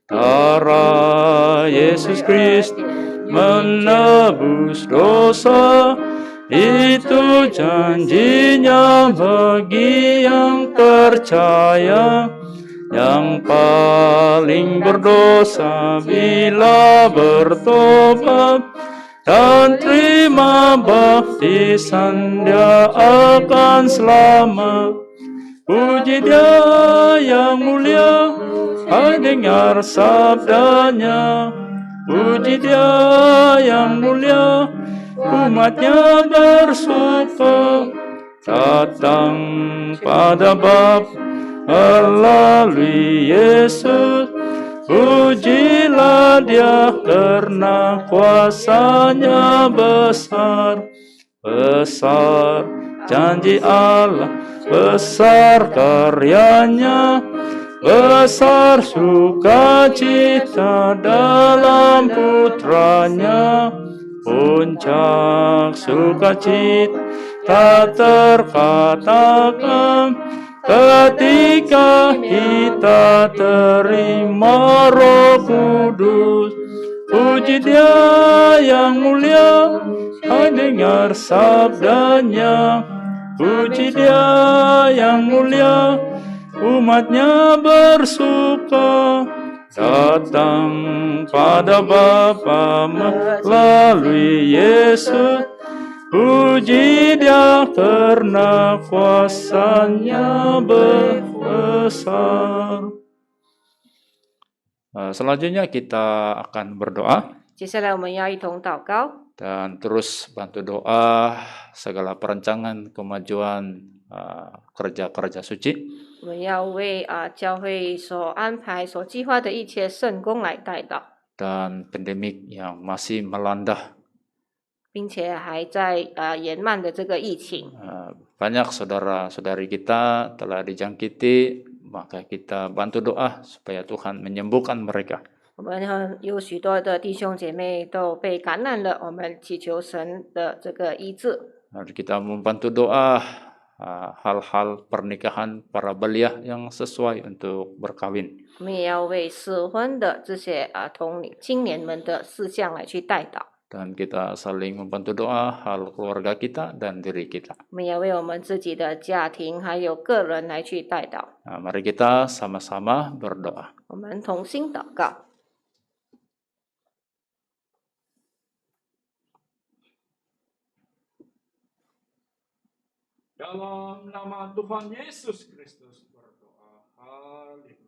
Darah Yesus Kristus menebus dosa, itu janjinya bagi yang percaya. Yang paling berdosa bila bertobat dan terima baptisan, dia akan selamat. Puji Dia yang mulia, hai dengar sabdanya. Puji Dia yang mulia, umatnya bersuka. Datang pada Bapa melalui Yesus. Pujilah Dia karena kuasa-Nya besar. Besar janji Allah, besar karya-Nya, besar sukacita dalam Putranya. Puncak sukacita tak terkatakan ketika kita terima Roh Kudus. Puji Dia yang mulia, hai dengar sabdanya. Puji Dia yang mulia, umatnya bersuka. Datang pada Bapa melalui Yesus. Puji Dia karena kuasa-Nya besar. Selanjutnya kita akan berdoa 接下来我们要一同祷告， dan terus bantu doa segala perencanaan kemajuan kerja-kerja suci. 我们要为教会所安排、所计划的一切圣工来代祷， Dan pandemik yang masih melanda 并且还在延漫的这个疫情。 Banyak saudara-saudari kita telah dijangkiti, maka kita bantu doa supaya Tuhan menyembuhkan mereka. 我们有许多的弟兄姐妹都被感染了，我们祈求神的这个医治。 Lalu kita membantu doa hal-hal pernikahan para belia yang sesuai untuk berkawin. 我们也要为适婚的这些青年们的事项来去代祷。 Dan kita saling membantu doa hal keluarga kita dan diri kita. 我们也为我们自己的家庭还有个人来去代祷。 Mari kita sama-sama berdoa. 我们同心祷告。 Dalam nama Tuhan Yesus Kristus berdoa. Haleluya.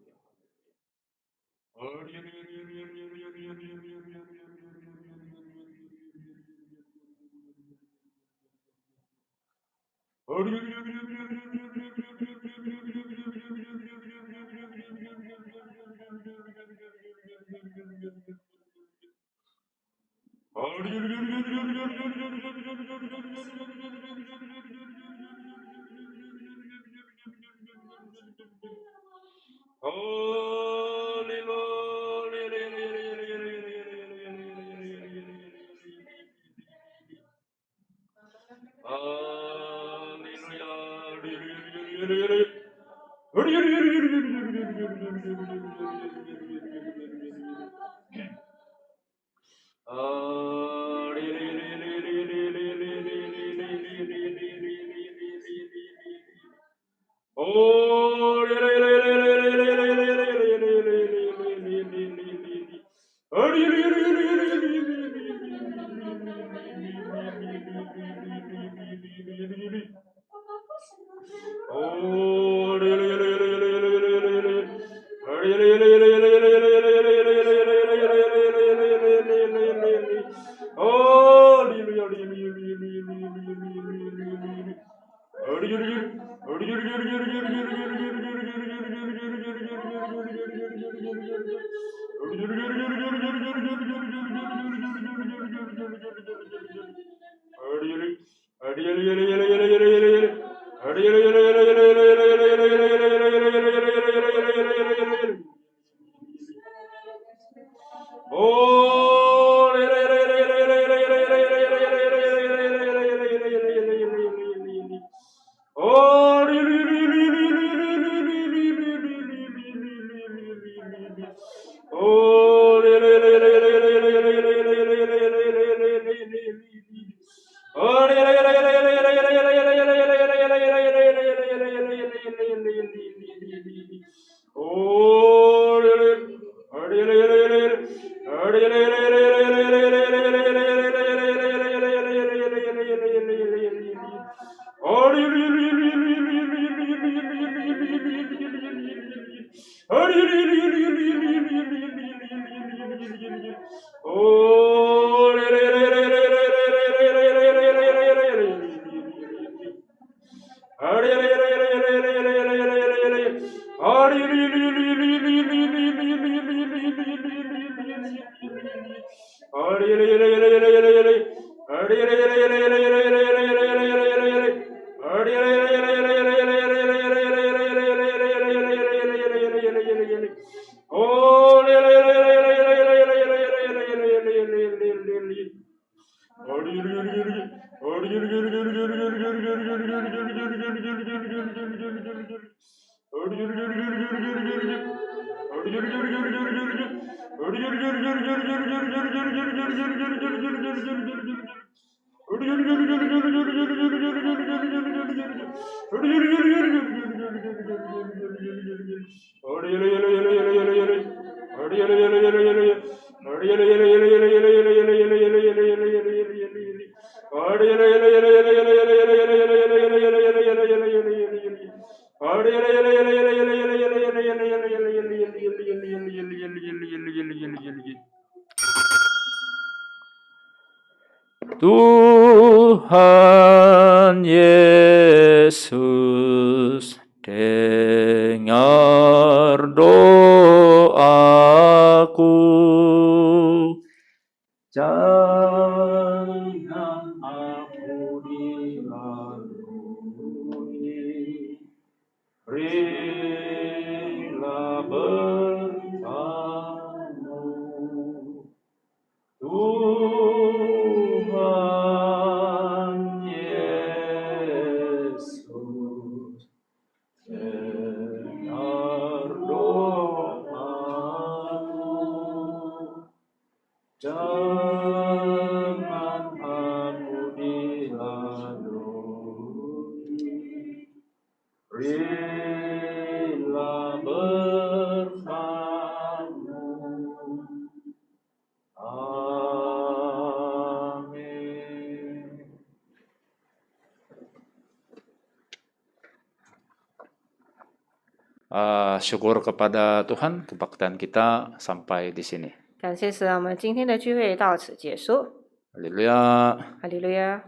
Tuhan Yesus, dengar doaku, jangan berilah berkat-Mu, Tuhan Yesus. Dengar doaku, jangan aku dilalui. Berilah berkat-Mu. Amin. Syukur kepada Tuhan, kebaktian kita sampai di sini. 感谢神，我们今天的聚会到此结束。 Haleluya. 哈利路亚。